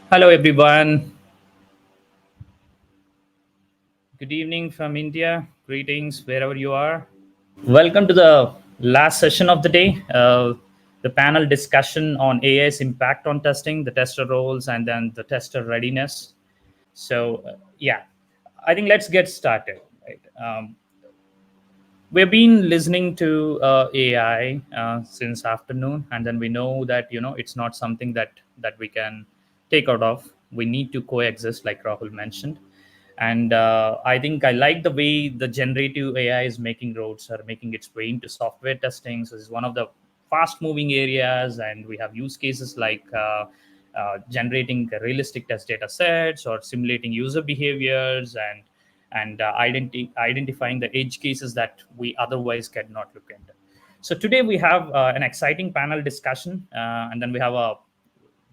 Hello, everyone. Good evening from India. Greetings wherever you are. Welcome to the last session of the day, the panel discussion on AI's impact on testing, the tester roles, and then the tester readiness. Yeah, I think let's get started. Right. We've been listening to AI since afternoon, and then we know that it's not something that we can take out of. We need to coexist, like Rahul mentioned. And I think I like the way the generative AI is making roads or making its way into software testing. So it's one of the fast moving areas, and we have use cases like generating realistic test data sets or simulating user behaviors and identifying the edge cases that we otherwise cannot look into. So today we have an exciting panel discussion, and then we have a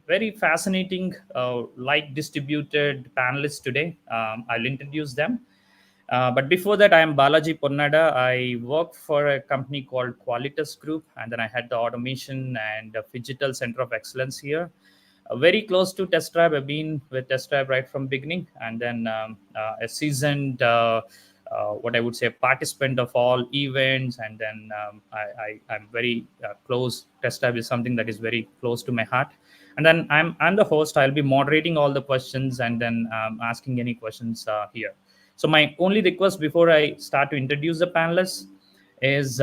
very fascinating, like distributed panelists today. I'll introduce them. But before that, I am Balaji Ponnada. I work for a company called Qualitas Group, and then I had the automation and digital center of excellence here. Very close to Test Drive. I've been with Test Drive right from beginning, and then a seasoned, what I would say, participant of all events. And then I'm very close. Test Drive is something that is very close to my heart. And then I'm the host. I'll be moderating all the questions and then asking any questions here. So my only request before I start to introduce the panelists is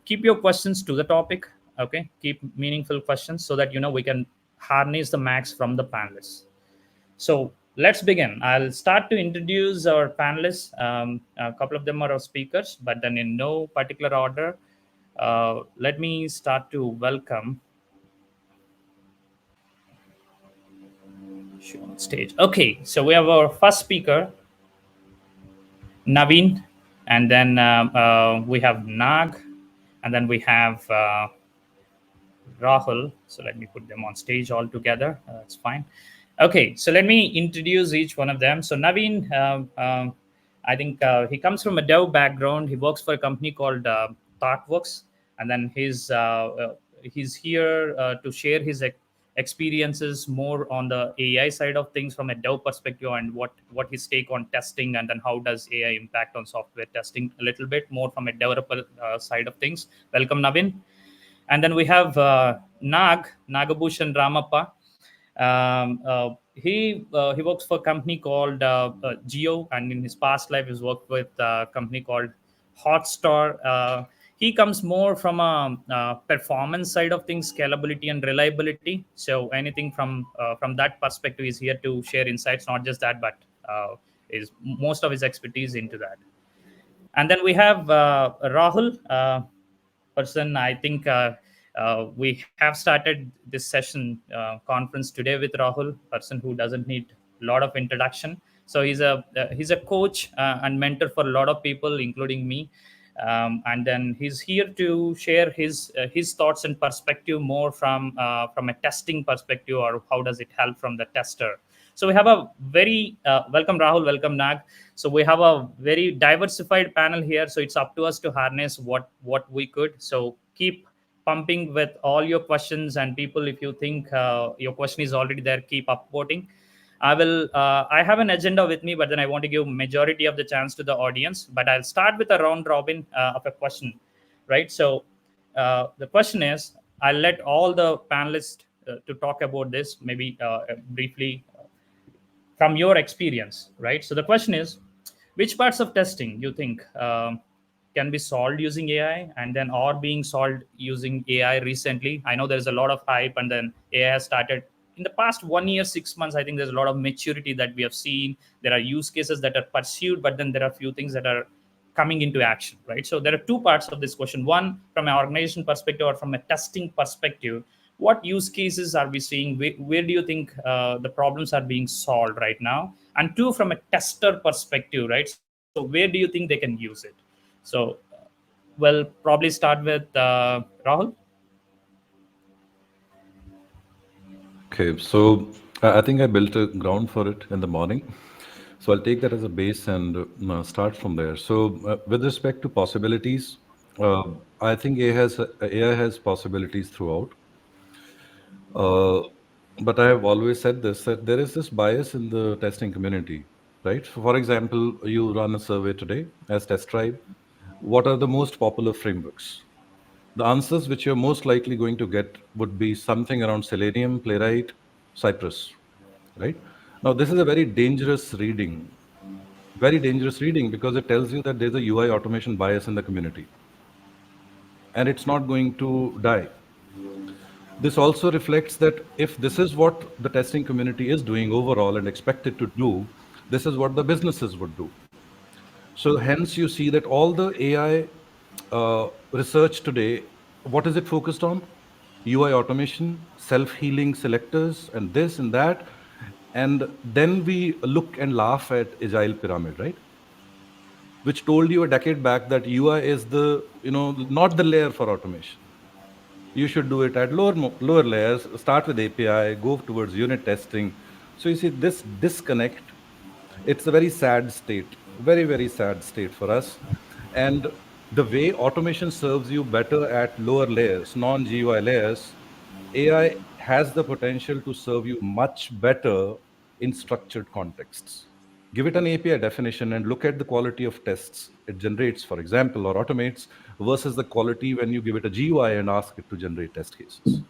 keep your questions to the topic. Okay, keep meaningful questions so that we can harness the max from the panelists. So let's begin. I'll start to introduce our panelists. A couple of them are our speakers, but then in no particular order. Let me start to welcome on stage. Okay, so we have our first speaker, Navin, and then we have Nag, and then we have Rahul. So let me put them on stage all together. That's fine. Okay, so let me introduce each one of them. So Navin, I think he comes from a dev background. He works for a company called ThoughtWorks, and then he's here to share his experiences more on the AI side of things from a dev perspective, and what his take on testing, and then how does AI impact on software testing a little bit more from a developer side of things. Welcome, Navin. And then we have Nagabhushan Ramappa. He works for a company called Geo, and in his past life, he's worked with a company called Hotstar. He comes more from a performance side of things, scalability and reliability. So anything from that perspective is here to share insights. Not just that, but is most of his expertise into that. And then we have Rahul, person. I think we have started this session conference today with Rahul, person who doesn't need a lot of introduction. So he's a coach and mentor for a lot of people, including me. And then he's here to share his thoughts and perspective more from a testing perspective, or how does it help from the tester. So we have a very welcome Rahul, welcome Nag. So we have a very diversified panel here. So it's up to us to harness what we could. So keep pumping with all your questions, and people, if you think your question is already there, keep upvoting. I have an agenda with me, but then I want to give majority of the chance to the audience. But I'll start with a round robin of a question, right? So the question is, I'll let all the panelists to talk about this, maybe briefly from your experience, right? So the question is, which parts of testing you think can be solved using AI, and then are being solved using AI recently? I know there's a lot of hype, and then AI has started in the past 1 year, 6 months. I think there's a lot of maturity that we have seen. There are use cases that are pursued, but then there are a few things that are coming into action, right? So there are two parts of this question. One, from an organization perspective or from a testing perspective, what use cases are we seeing? Where do you think the problems are being solved right now? And two, from a tester perspective, right? So where do you think they can use it? So we'll probably start with Rahul. Okay, so I think I built a ground for it in the morning. So I'll take that as a base and start from there. So with respect to possibilities, I think AI has possibilities throughout. but I have always said this, that there is this bias in the testing community, right? So for example, you run a survey today as Test Tribe. What are the most popular frameworks? The answers which you're most likely going to get would be something around Selenium, Playwright, Cypress, right? Now, this is a very dangerous reading because it tells you that there's a UI automation bias in the community and it's not going to die. This also reflects that if this is what the testing community is doing overall and expected to do, this is what the businesses would do. So hence you see that all the AI research today, what is it focused on? UI automation, self-healing selectors, and this and that. And then we look and laugh at Agile Pyramid, right? Which told you a decade back that UI is the, not the layer for automation. You should do it at lower layers, start with API, go towards unit testing. So you see this disconnect, it's a very sad state, very, very sad state for us. And the way automation serves you better at lower layers, non-GUI layers, AI has the potential to serve you much better in structured contexts. Give it an API definition and look at the quality of tests it generates, for example, or automates, versus the quality when you give it a GUI and ask it to generate test cases.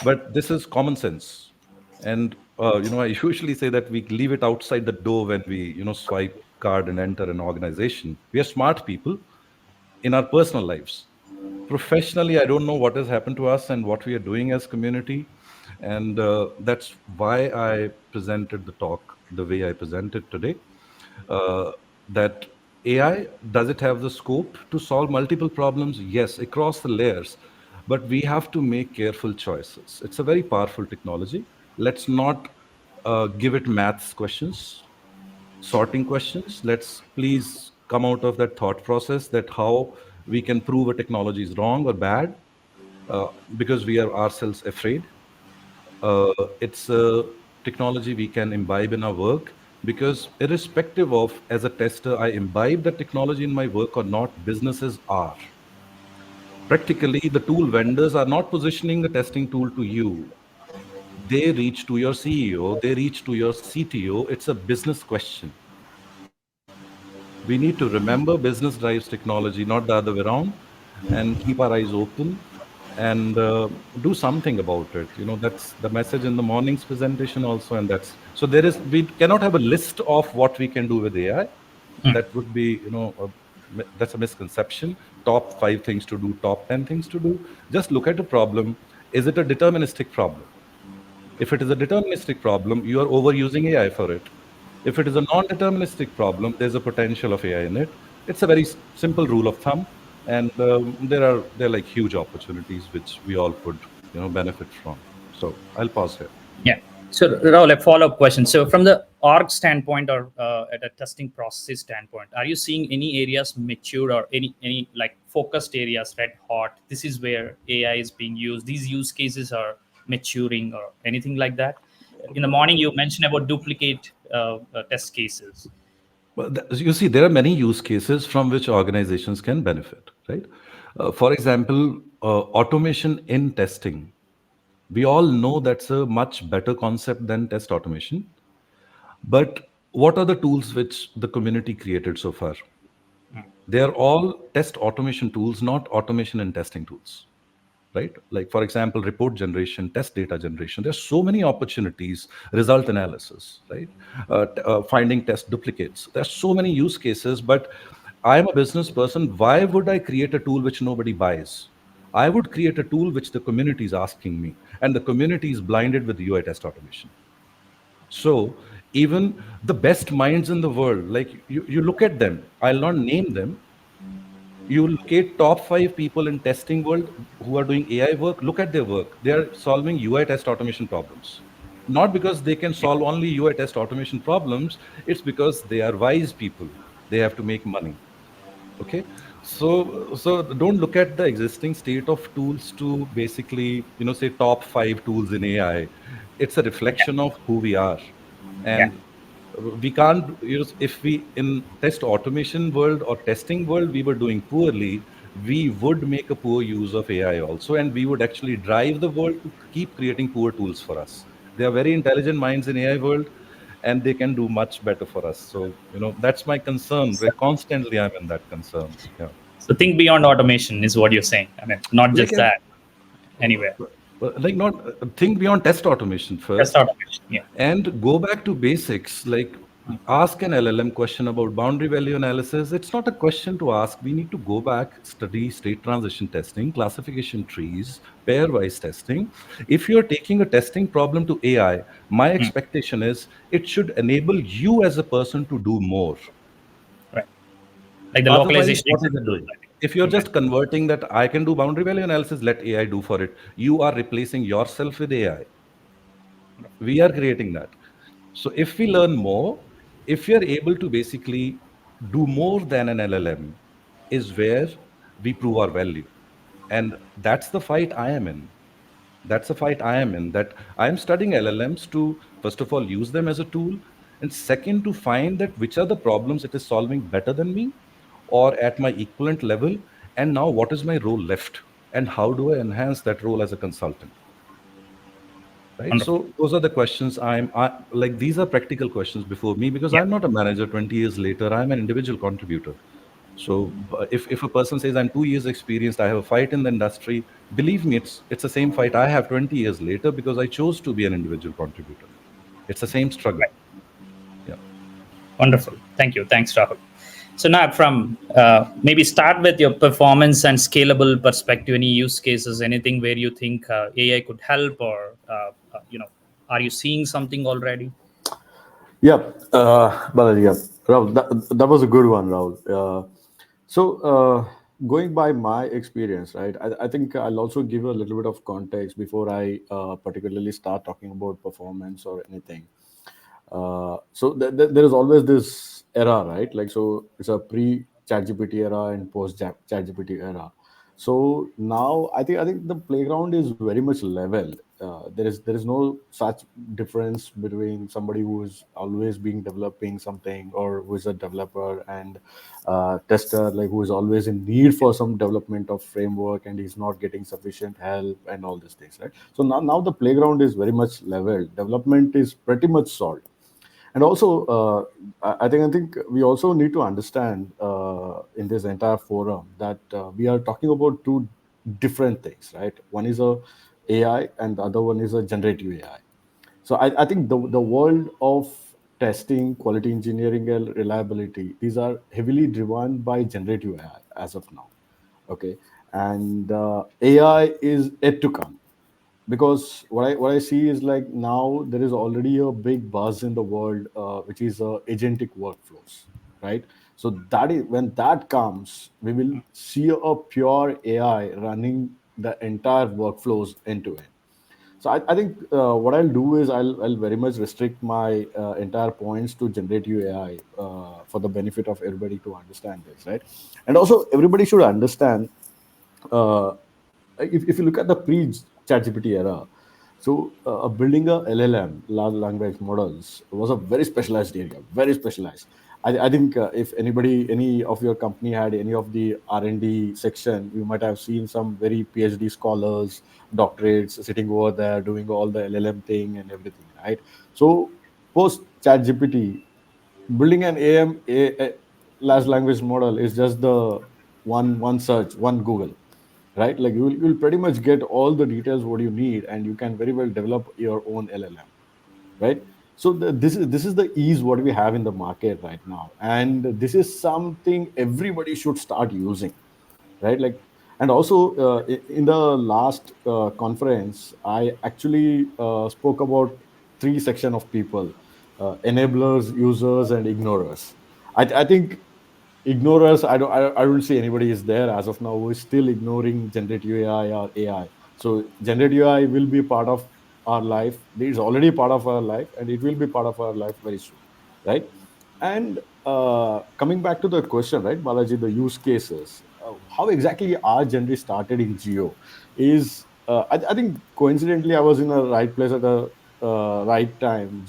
But this is common sense. And I usually say that we leave it outside the door when we swipe card and enter an organization. We are smart people in our personal lives. Professionally, I don't know what has happened to us and what we are doing as community, and that's why I presented the talk the way I presented today. uh, that AI, does it have the scope to solve multiple problems? Yes, across the layers. But we have to make careful choices. It's a very powerful technology. Let's not give it maths questions, sorting questions. Let's please come out of that thought process that how we can prove a technology is wrong or bad uh, because we are ourselves afraid. It's a technology we can imbibe in our work, because irrespective of, as a tester, I imbibe the technology in my work or not, businesses are. Practically, the tool vendors are not positioning a testing tool to you. They reach to your CEO, they reach to your CTO. It's a business question. We need to remember business drives technology, not the other way around, and keep our eyes open and do something about it. That's the message in the morning's presentation also, and that's so there is. We cannot have a list of what we can do with AI. That would be, that's a misconception. Top 5 things to do, top 10 things to do. Just look at the problem. Is it a deterministic problem? If it is a deterministic problem, you are overusing AI for it. If it is a non-deterministic problem, there's a potential of AI in it. It's a very simple rule of thumb, and there are like huge opportunities which we all could benefit from. So I'll pause here. Yeah. So, Rahul, a follow-up question. So, from the org standpoint or at a testing process standpoint, are you seeing any areas mature or any like focused areas red hot? This is where AI is being used. These use cases are maturing or anything like that. In the morning, you mentioned about duplicate test cases. Well, you see, there are many use cases from which organizations can benefit, right? For example, automation in testing. We all know that's a much better concept than test automation. But what are the tools which the community created so far? They are all test automation tools, not automation and testing tools, right? Like, for example, report generation, test data generation. There's so many opportunities, result analysis, right? Finding test duplicates. There's so many use cases, but I'm a business person. Why would I create a tool which nobody buys? I would create a tool which the community is asking me, and the community is blinded with UI test automation. So even the best minds in the world, like you look at them, I'll not name them. You locate top 5 people in testing world who are doing AI work. Look at their work. They are solving UI test automation problems. Not because they can solve only UI test automation problems. It's because they are wise people. They have to make money. Okay, so don't look at the existing state of tools to basically say top 5 tools in AI. It's a Yeah. reflection of who we are, Yeah. and we can't use, if we in test automation world or testing world we were doing poorly, we would make a poor use of AI also, and we would actually drive the world to keep creating poor tools for us. They are very intelligent minds in AI world, and they can do much better for us. So, that's my concern. Constantly, I'm in that concern. Yeah. So think beyond automation is what you're saying. I mean, not Like, just that. Anywhere. like not think beyond test automation Test first, automation. Yeah. and go back to basics. Like, ask an LLM question about boundary value analysis. It's not a question to ask. We need to go back, study state transition testing, classification trees, pairwise testing. If you're taking a testing problem to AI, my Mm. expectation is it should enable you as a person to do more. Right. Like the Otherwise, localization what is it example, doing? I think If you're you just mentioned. converting that I can do boundary value analysis, let AI do for it. You are replacing yourself with AI. We are creating that. So if we learn more, if we are able to basically do more than an LLM, is where we prove our value. And that's the fight I am in. That's the fight I am in. That I am studying LLMs to, first of all, use them as a tool. And second, to find that which are the problems it is solving better than me or at my equivalent level. And now what is my role left? And how do I enhance that role as a consultant? Right. Wonderful. So those are the questions like, these are practical questions before me, because Yeah. I'm not a manager 20 years later. I'm an individual contributor. So if a person says I'm 2 years experienced, I have a fight in the industry, believe me, it's the same fight I have 20 years later, because I chose to be an individual contributor. It's the same struggle. Right. Yeah. Wonderful. Thank you. Thanks, Rahul. So now, from maybe start with your performance and scalable perspective. Any use cases, anything where you think AI could help, or are you seeing something already? Yeah, Balaji, yeah. Rahul, that was a good one, Rahul. So, going by my experience, right, I think I'll also give a little bit of context before I particularly start talking about performance or anything. So there is always this era, right? Like, so it's a pre ChatGPT era and post ChatGPT era. So now I think the playground is very much level. There is no such difference between somebody who is always being developing something, or who is a developer, and tester, like, who is always in need for some development of framework and he's not getting sufficient help and all these things, right? So now the playground is very much leveled. Development is pretty much solved. And also, I think we also need to understand in this entire forum that we are talking about two different things, right? One is a AI and the other one is a generative AI. So I think the world of testing, quality engineering, and reliability, these are heavily driven by generative AI as of now. Okay, and AI is yet to come, because what I see is, like, now there is already a big buzz in the world, which is agentic workflows, right? So that is when that comes, we will see a pure AI running the entire workflows end to end. So I think what I'll do is I'll very much restrict my entire points to generative AI for the benefit of everybody to understand this, right? And also, everybody should understand, uh, if you look at the pre ChatGPT era, so building a LLM, large language models, was a very specialized area, very specialized. I think if any of your company had any of the R&D section, you might have seen some very PhD scholars, doctorates sitting over there doing all the LLM thing and everything, right? So post ChatGPT, building an large language model is just the one search, one Google, right? Like, you'll pretty much get all the details what you need, and you can very well develop your own LLM, right? So this is the ease what we have in the market right now, and this is something everybody should start using, right? Like, and also, in the last conference, I actually spoke about three section of people: enablers, users, and ignorers. I think ignorers, I don't see anybody is there as of now who is still ignoring generative AI or AI. So generative AI will be part of our life. It is already part of our life, and it will be part of our life very soon, right? And coming back to the question, right, Balaji, the use cases, how exactly our journey started in Geo is, I think coincidentally I was in the right place at the right time.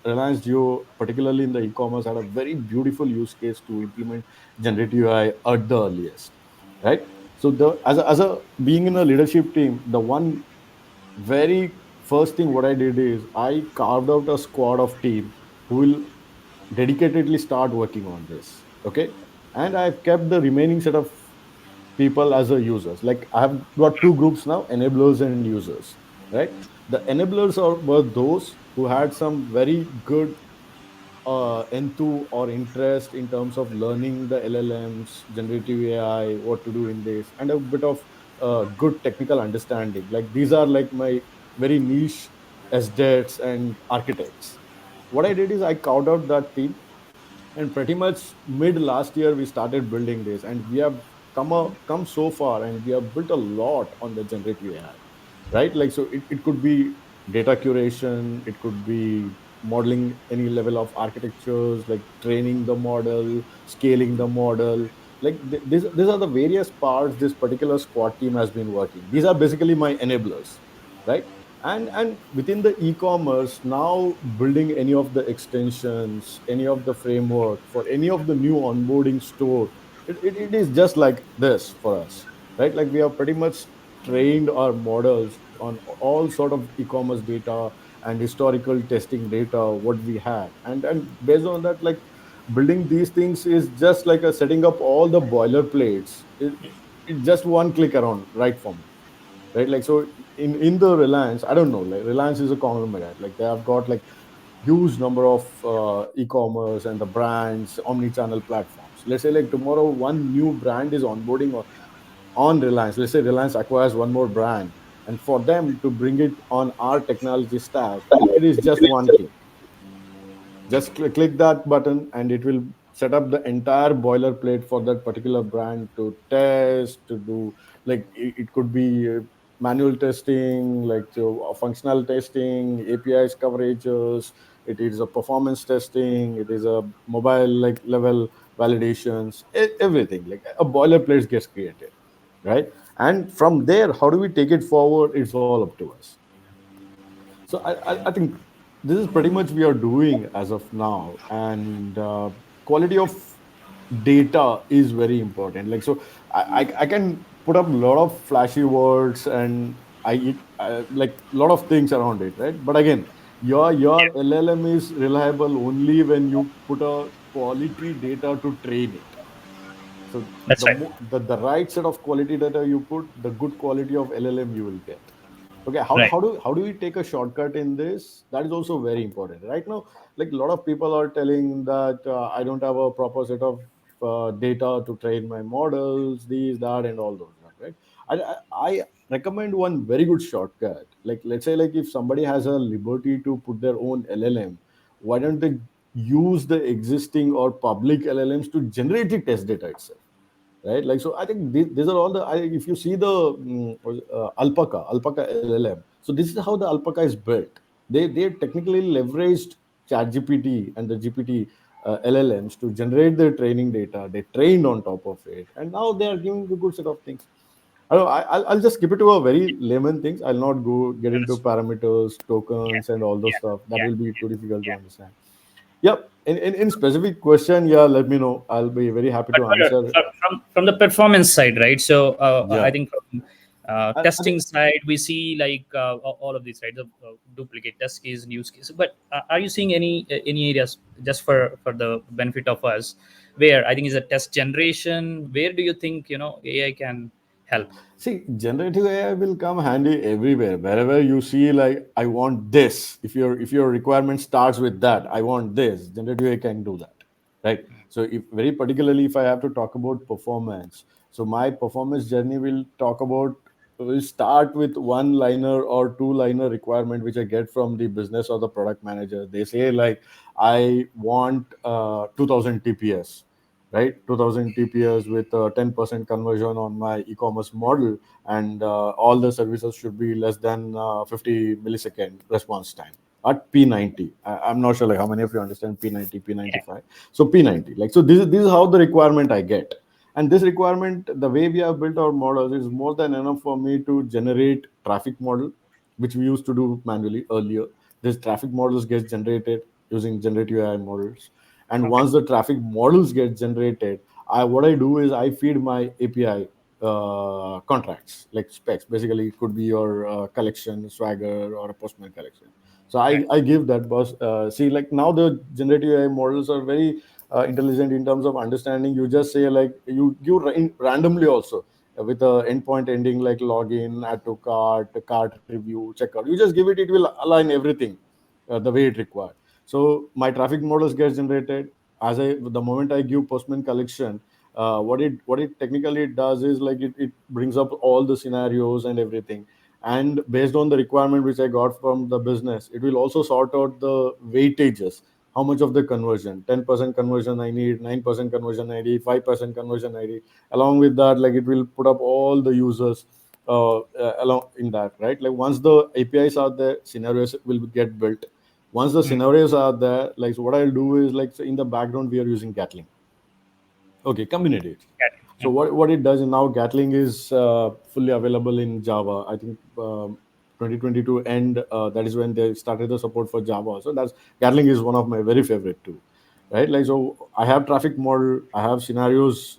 Reliance Geo, particularly in the e-commerce, had a very beautiful use case to implement generative AI at the earliest. right? So the as a being in a leadership team, the one very first thing what I did is I carved out a squad of team who will dedicatedly start working on this. Okay. And I've kept the remaining set of people as a users. Like I have got two groups now, enablers and users, right? The enablers were those who had some very good enthu or interest in terms of learning the LLMs, generative AI, what to do in this, and a bit of good technical understanding. Like these are like my very niche SDETs and architects. What I did is I carved out that team, and pretty much mid last year we started building this, and we have come so far, and we have built a lot on the generative AI, right? Like so it could be data curation, it could be modeling any level of architectures, like training the model, scaling the model. Like these are the various parts this particular squad team has been working. These are basically my enablers, right? And within the e-commerce now, building any of the extensions, any of the framework for any of the new onboarding store, it is just like this for us, right? Like we have pretty much trained our models on all sort of e-commerce data and historical testing data what we had, and based on that, like building these things is just like a setting up all the boilerplates. It's just one click around right for me, right? Like so in the Reliance, I don't know, like Reliance is a conglomerate, like they have got like huge number of e-commerce and the brands, omni-channel platforms. Let's say like tomorrow one new brand is onboarding on Reliance. Let's say Reliance acquires one more brand, and for them to bring it on our technology stack, it is just one click. Just click that button and it will set up the entire boilerplate for that particular brand to test, to do, like it could be manual testing, like to functional testing, APIs coverages, it is a performance testing, it is a mobile like level validations, everything, like a boilerplate gets created, right? And from there, how do we take it forward, it's all up to us. So I think this is pretty much we are doing as of now, and quality of data is very important. Like so, I can put up a lot of flashy words and I like a lot of things around it, right? But again, your LLM is reliable only when you put a quality data to train it. So That's right. the right set of quality data you put, the good quality of LLM you will get. Okay, Right. how do we take a shortcut in this? That is also very important right now. Like a lot of people are telling that I don't have a proper set of data to train my models, these, that, and all those stuff, right? I recommend one very good shortcut. Like let's say like if somebody has a liberty to put their own LLM, why don't they use the existing or public LLMs to generate the test data itself, right? Like so I think these are all the if you see the alpaca LLM, so this is how the alpaca is built. They technically leveraged ChatGPT and the GPT LLMs to generate their training data. They trained on top of it, and now they are giving a good set of things. I'll just keep it to a very layman things. I'll not get into That's, parameters, yeah, tokens, and all those yeah, stuff. That yeah, will be too difficult to yeah. understand. Yep. In specific question, yeah, let me know. I'll be very happy But to answer. from the performance side, right? So I Yeah. think from I testing think, side, we see like all of these, right? The duplicate test case, use case. But are you seeing any areas just for the benefit of us, where I think is a test generation? Where do you think AI can help? see, generative AI will come handy everywhere. Wherever you see, like, I want this. If your requirement starts with that, I want this. Generative AI can do that, right? So, if very particularly if I have to talk about performance, so my performance journey will start with one liner or two liner requirement which I get from the business or the product manager. They say like, I want 2000 TPS, right? 2000 TPS with 10% conversion on my e-commerce model, and all the services should be less than 50 millisecond response time at P90. I'm not sure like how many of you understand P90, Yeah. P95. So P90, like so this is how the requirement I get. And this requirement, the way we have built our models, is more than enough for me to generate traffic model, which we used to do manually earlier. This traffic models get generated using generative AI models, and Okay. once the traffic models get generated, what I do is I feed my API. contracts, like specs. Basically, it could be your collection, swagger, or a postman collection. So I give that boss. See, like now the generative AI models are very intelligent in terms of understanding. You just say like you give randomly also with a endpoint ending like login, add to cart review, checkout. You just give it; it will align everything the way it required. So my traffic models get generated as I the moment I give postman collection. What it technically does is like it brings up all the scenarios and everything, and based on the requirement which I got from the business, it will also sort out the weightages, how much of the conversion, 10% conversion I need, 9% conversion ID, 5% conversion ID. Along with that, like it will put up all the users along in that, right? Like once the APIs are there, scenarios will get built. Once the scenarios are there, like so what I'll do is like so in the background we are using Gatling. Okay, community. So what it does now, Gatling is fully available in Java. I think 2022 end, that is when they started the support for Java. So that's Gatling is one of my very favorite too, right? Like so, I have traffic model, I have scenarios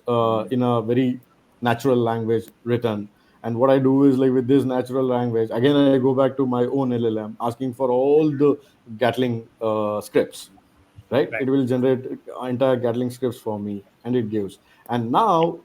in a very natural language written, and what I do is like with this natural language, again I go back to my own LLM, asking for all the Gatling scripts, right? Right. It will generate entire Gatling scripts for me, and it gives. And now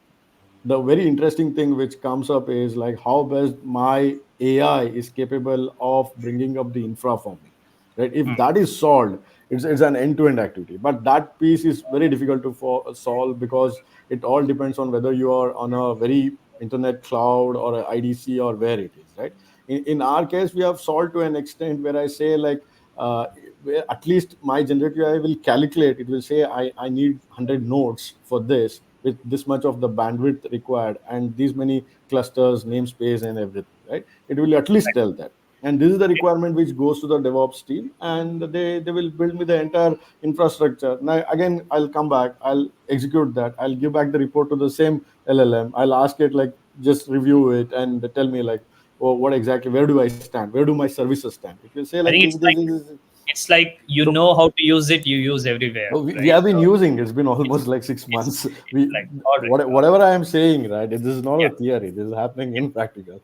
the very interesting thing which comes up is like how best my AI is capable of bringing up the infra for me. Right? If that is solved, it's an end-to-end activity. But that piece is very difficult to solve because it all depends on whether you are on a very internet cloud or a IDC or where it is. Right? In our case, we have solved to an extent where I say like where at least my generative AI will calculate. It will say I need 100 nodes for this with this much of the bandwidth required and these many clusters, namespace, and everything, right? It will at least tell that. And this is the requirement which goes to the DevOps team, and they will build me the entire infrastructure. Now, again, I'll come back, I'll execute that, I'll give back the report to the same LLM. I'll ask it, like, just review it and tell me, like, oh, what exactly, where do I stand? Where do my services stand? It will say, I like, think it's like you so know how to use it, you use everywhere, we right? have been So using it's been it's almost like 6 months. it's like all right, Whatever I am saying, right? This is not yeah. a theory. This is happening in practical.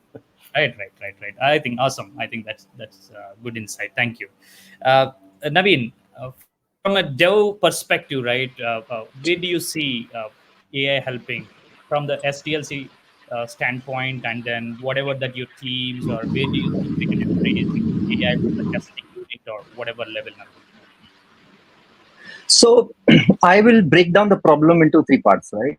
Right. I think awesome. I think that's good insight. Thank you, Naveen. From a dev perspective, right? Where do you see AI helping from the SDLC standpoint, and then whatever that your teams, or where do you see like embracing AI from the testing unit or whatever level, Naveen? So I will break down the problem into three parts, right?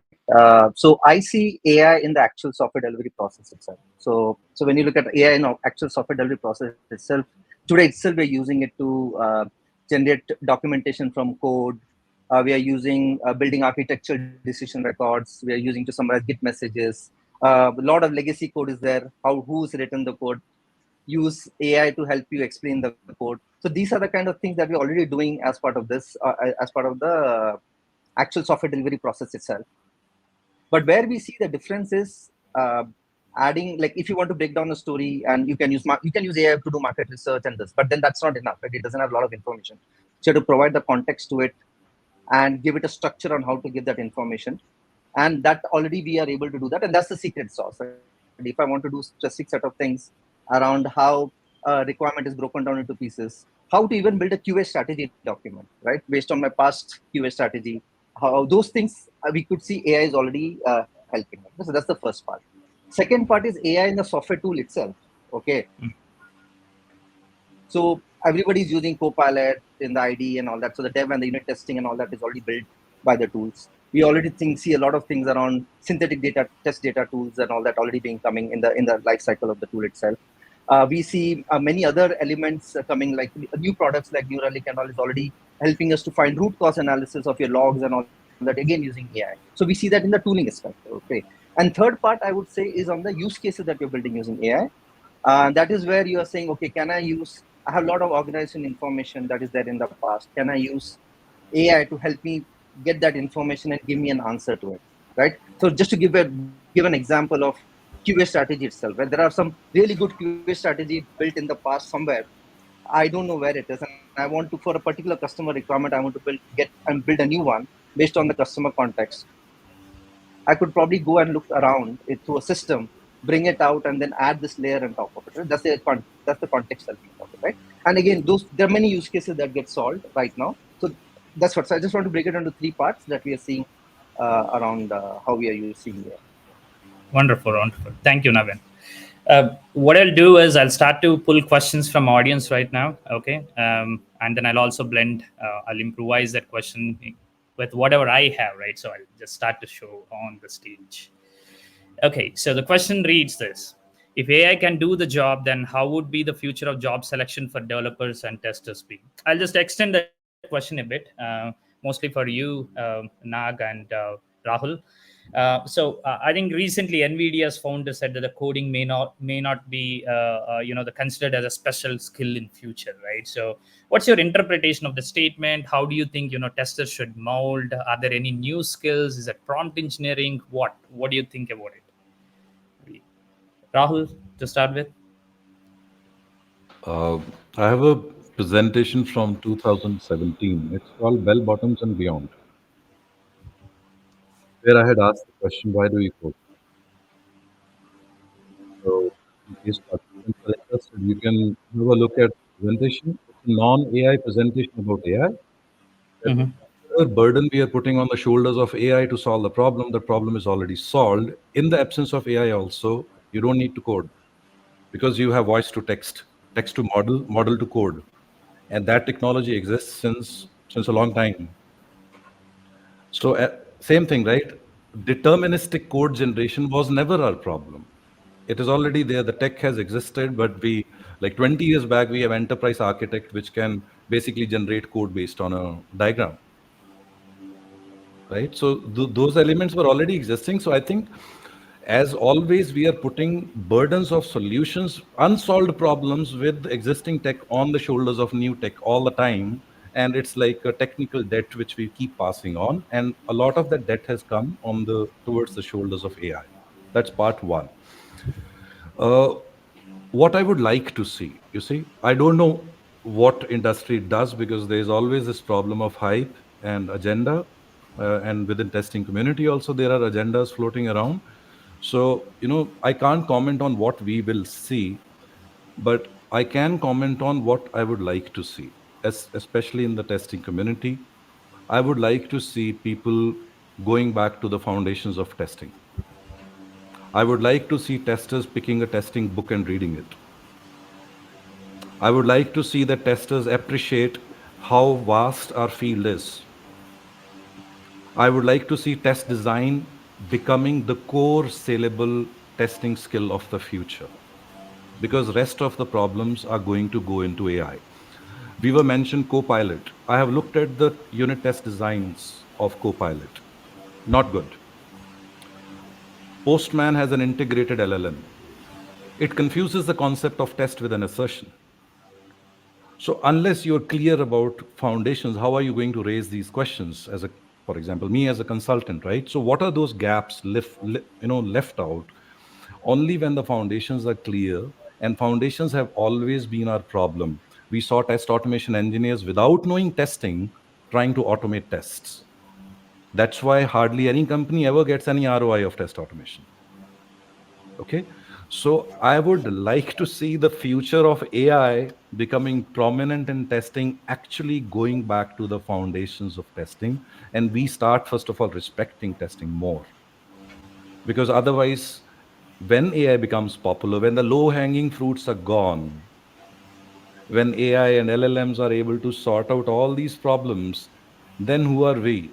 So I see AI in the actual software delivery process itself. So when you look at AI in actual software delivery process itself, today itself we're using it to generate documentation from code. We are using building architectural decision records. We are using to summarize Git messages. A lot of legacy code is there. Who's written the code? Use AI to help you explain the code. So these are the kind of things that we're already doing as part of this, as part of the actual software delivery process itself. But where we see the difference is adding, like if you want to break down a story and you can use AI to do market research and this, but then that's not enough. Right? It doesn't have a lot of information. So you have to provide the context to it and give it a structure on how to give that information. And that already we are able to do that, and that's the secret sauce. Right? If I want to do specific set of things around how requirement is broken down into pieces, how to even build a QA strategy document, right? Based on my past QA strategy, how those things we could see AI is already helping. So that's the first part. Second part is AI in the software tool itself. Okay, so everybody's using Copilot in the IDE and all that. So the dev and the unit testing and all that is already built by the tools. We already see a lot of things around synthetic data, test data tools, and all that already being coming in the life cycle of the tool itself. We see many other elements coming, like new products like Neuralink and all is already helping us to find root cause analysis of your logs and all that, again using AI. So we see that in the tooling aspect. Okay. And third part I would say is on the use cases that you're building using AI. That is where you are saying, okay, I have a lot of organization information that is there in the past. Can I use AI to help me get that information and give me an answer to it, right? So just to give an example of QA strategy itself, right? There are some really good QA strategy built in the past somewhere. I don't know where it is, and I want to, for a particular customer requirement, I want to build a new one based on the customer context. I could probably go and look around it through a system, bring it out, and then add this layer on top of it. Right? That's the context I'll think of it, right? And again, those there are many use cases that get solved right now. So that's what. So I just want to break it into three parts that we are seeing around how we are using AI. Wonderful, wonderful. Thank you, Navin. What I'll do is I'll start to pull questions from audience right now, okay? And then I'll also blend, I'll improvise that question with whatever I have, right? So I'll just start to show on the stage. Okay, so the question reads this. If AI can do the job, then how would be the future of job selection for developers and testers be? I'll just extend that question a bit, mostly for you, Nag and Rahul. I think recently NVIDIA's founder said that the coding may not be the considered as a special skill in future, right? So what's your interpretation of the statement? How do you think testers should mold? Are there any new skills? Is it prompt engineering? What do you think about it? Rahul, to start with. Uh, I have a presentation from 2017. It's called Bell Bottoms and Beyond, where I had asked the question, why do we code? So, in case participants are interested, you can have a look at the presentation. It's a non-AI presentation about AI. That Mm-hmm. whatever burden we are putting on the shoulders of AI to solve the problem is already solved. In the absence of AI, also, you don't need to code because you have voice to text, text to model, model to code, and that technology exists since a long time. So, same thing, right? Deterministic code generation was never our problem. It is already there. The tech has existed, but like 20 years back, we have enterprise architect, which can basically generate code based on a diagram, right? So those elements were already existing. So I think, as always, we are putting burdens of solutions, unsolved problems with existing tech on the shoulders of new tech all the time. And it's like a technical debt which we keep passing on. And a lot of that debt has come on the towards the shoulders of AI. That's part one. Uh, what I would like to see, you see, I don't know what industry does because there is always this problem of hype and agenda. And within testing community also there are agendas floating around. So, I can't comment on what we will see, but I can comment on what I would like to see, especially in the testing community. I would like to see people going back to the foundations of testing. I would like to see testers picking a testing book and reading it. I would like to see that testers appreciate how vast our field is. I would like to see test design becoming the core saleable testing skill of the future, because rest of the problems are going to go into AI. We were mentioned Copilot. I have looked at the unit test designs of Copilot. Not good. Postman has an integrated LLM. It confuses the concept of test with an assertion. So unless you're clear about foundations, how are you going to raise these questions for example, me as a consultant, right? So what are those gaps left out? Only when the foundations are clear, and foundations have always been our problem. We saw test automation engineers without knowing testing trying to automate tests. That's why hardly any company ever gets any ROI of test automation. Okay. So I would like to see the future of AI becoming prominent in testing, actually going back to the foundations of testing. And we start, first of all, respecting testing more. Because otherwise, when AI becomes popular, when the low hanging fruits are gone, when AI and LLMs are able to sort out all these problems, then who are we?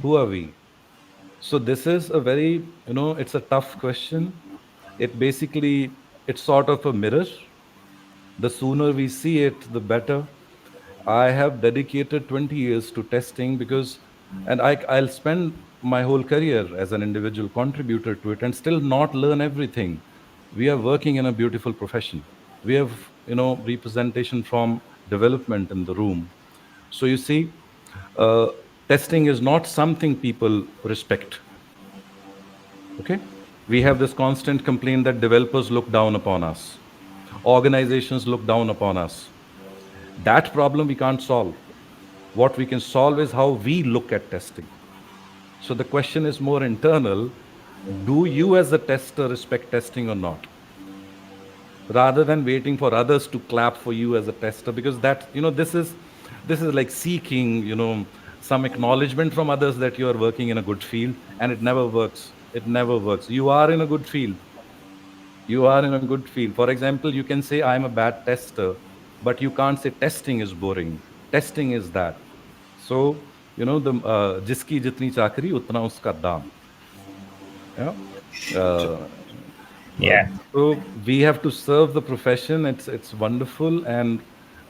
Who are we? So this is a very, it's a tough question. It's sort of a mirror. The sooner we see it, the better. I have dedicated 20 years to testing and I'll spend my whole career as an individual contributor to it and still not learn everything. We are working in a beautiful profession. We have, representation from development in the room. So you see, uh, testing is not something people respect. Okay? We have this constant complaint that developers look down upon us, organizations look down upon us. That problem we can't solve. What we can solve is how we look at testing. So the question is more internal. Do you as a tester respect testing or not? Rather than waiting for others to clap for you as a tester, because that, this is like seeking, some acknowledgement from others that you are working in a good field, and it never works. It never works. You are in a good field. You are in a good field. For example, you can say I'm a bad tester, but you can't say testing is boring. Testing is that. So, the jiski jitni chakri utna uska daam. Yeah. Uh, Uh, Yeah. so we have to serve the profession. It's wonderful, and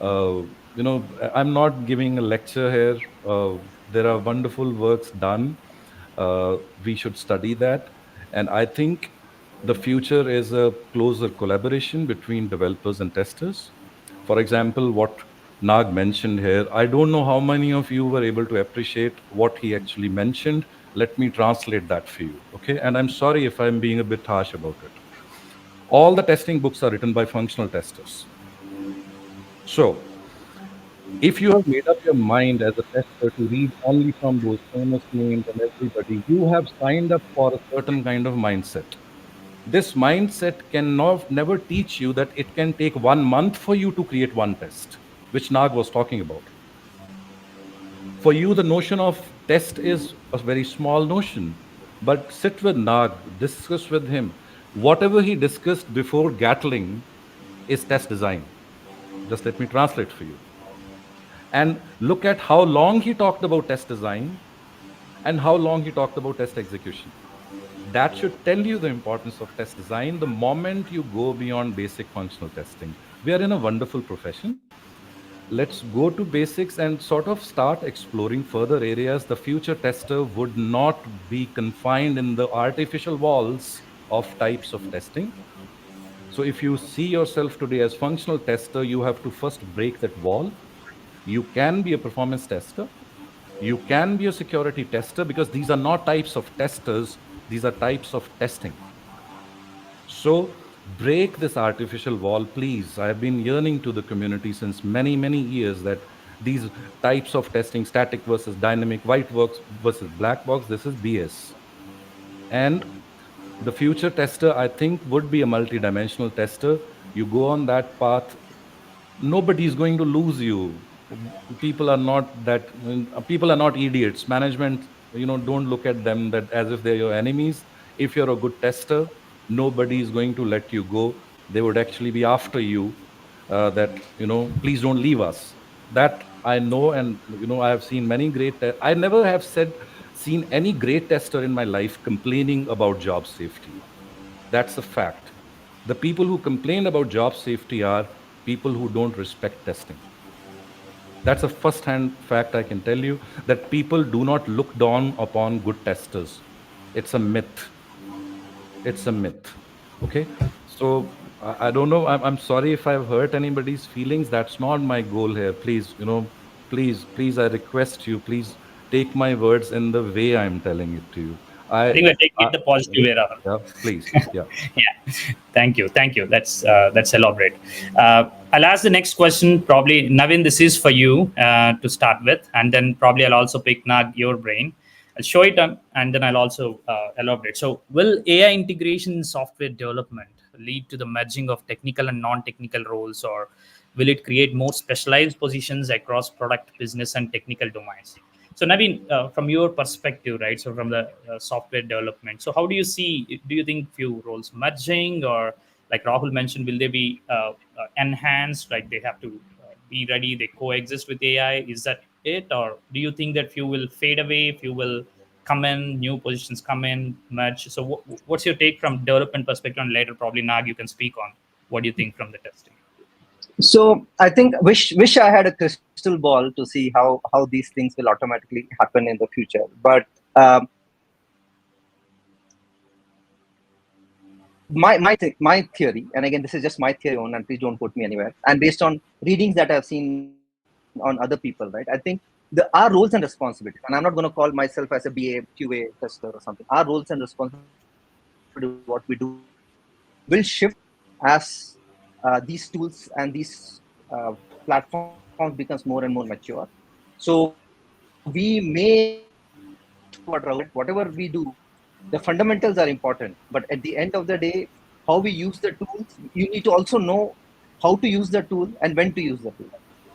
uh, I'm not giving a lecture here. There are wonderful works done. We should study that, and I think the future is a closer collaboration between developers and testers. For example, what Nag mentioned here, I don't know how many of you were able to appreciate what he actually mentioned. Let me translate that for you, okay? And I'm sorry if I'm being a bit harsh about it. All the testing books are written by functional testers. So, if you have made up your mind as a tester to read only from those famous names and everybody, you have signed up for a certain kind of mindset. This mindset can never teach you that it can take 1 month for you to create one test, which Nag was talking about. For you, the notion of test is a very small notion. But sit with Nag, discuss with him. Whatever he discussed before Gatling is test design. Just let me translate for you. And look at how long he talked about test design and how long he talked about test execution. That should tell you the importance of test design the moment you go beyond basic functional testing. We are in a wonderful profession. Let's go to basics and sort of start exploring further areas. The future tester would not be confined in the artificial walls of types of testing. So if you see yourself today as functional tester, you have to first break that wall. You can be a performance tester. You can be a security tester, because these are not types of testers, these are types of testing. So break this artificial wall, please. I have been yearning to the community since many, many years that these types of testing, static versus dynamic, white box versus black box, this is BS. And the future tester, I think, would be a multidimensional tester. You go on that path, nobody is going to lose you. People are not that, people are not idiots. Management, don't look at them that as if they're your enemies. If you're a good tester, nobody is going to let you go. They would actually be after you, that, please don't leave us. That I know. And I have seen many I never have seen any great tester in my life complaining about job safety. That's a fact. The people who complain about job safety are people who don't respect testing. That's a first hand fact I can tell you, that people do not look down upon good testers. It's a myth. It's a myth. Okay. So I don't know. I'm sorry if I've hurt anybody's feelings. That's not my goal here. Please, please, I request you, please take my words in the way I'm telling it to you. I think we're taking it the positive way, Rahul. Yeah, please. Yeah. Yeah. Thank you. That's elaborate. I'll ask the next question. Probably Navin, this is for you to start with, and then probably I'll also pick Nag your brain. I'll show it on, and then I'll also elaborate. So, will AI integration in software development lead to the merging of technical and non-technical roles, or will it create more specialized positions across product, business, and technical domains? So, Naveen, from your perspective, right? So, from the software development, so how do you see? Do you think few roles merging, or like Rahul mentioned, will they be enhanced? Like they have to be ready, they coexist with AI. Is that it, or do you think that few will fade away, few will come in, new positions come in, merge? So, what's your take from development perspective? And later, probably Nag, you can speak on what do you think from the testing. So I think wish I had a crystal ball to see how these things will automatically happen in the future. But my theory, and again this is just my theory on, and please don't quote me anywhere. And based on readings that I've seen on other people, right? I think our roles and responsibilities, and I'm not going to call myself as a BA, QA tester or something. Our roles and responsibilities, what we do will shift as these tools and these platforms becomes more and more mature. So we may need to what Rahul said. Whatever we do, the fundamentals are important. But at the end of the day, how we use the tools, you need to also know how to use the tool and when to use the tool.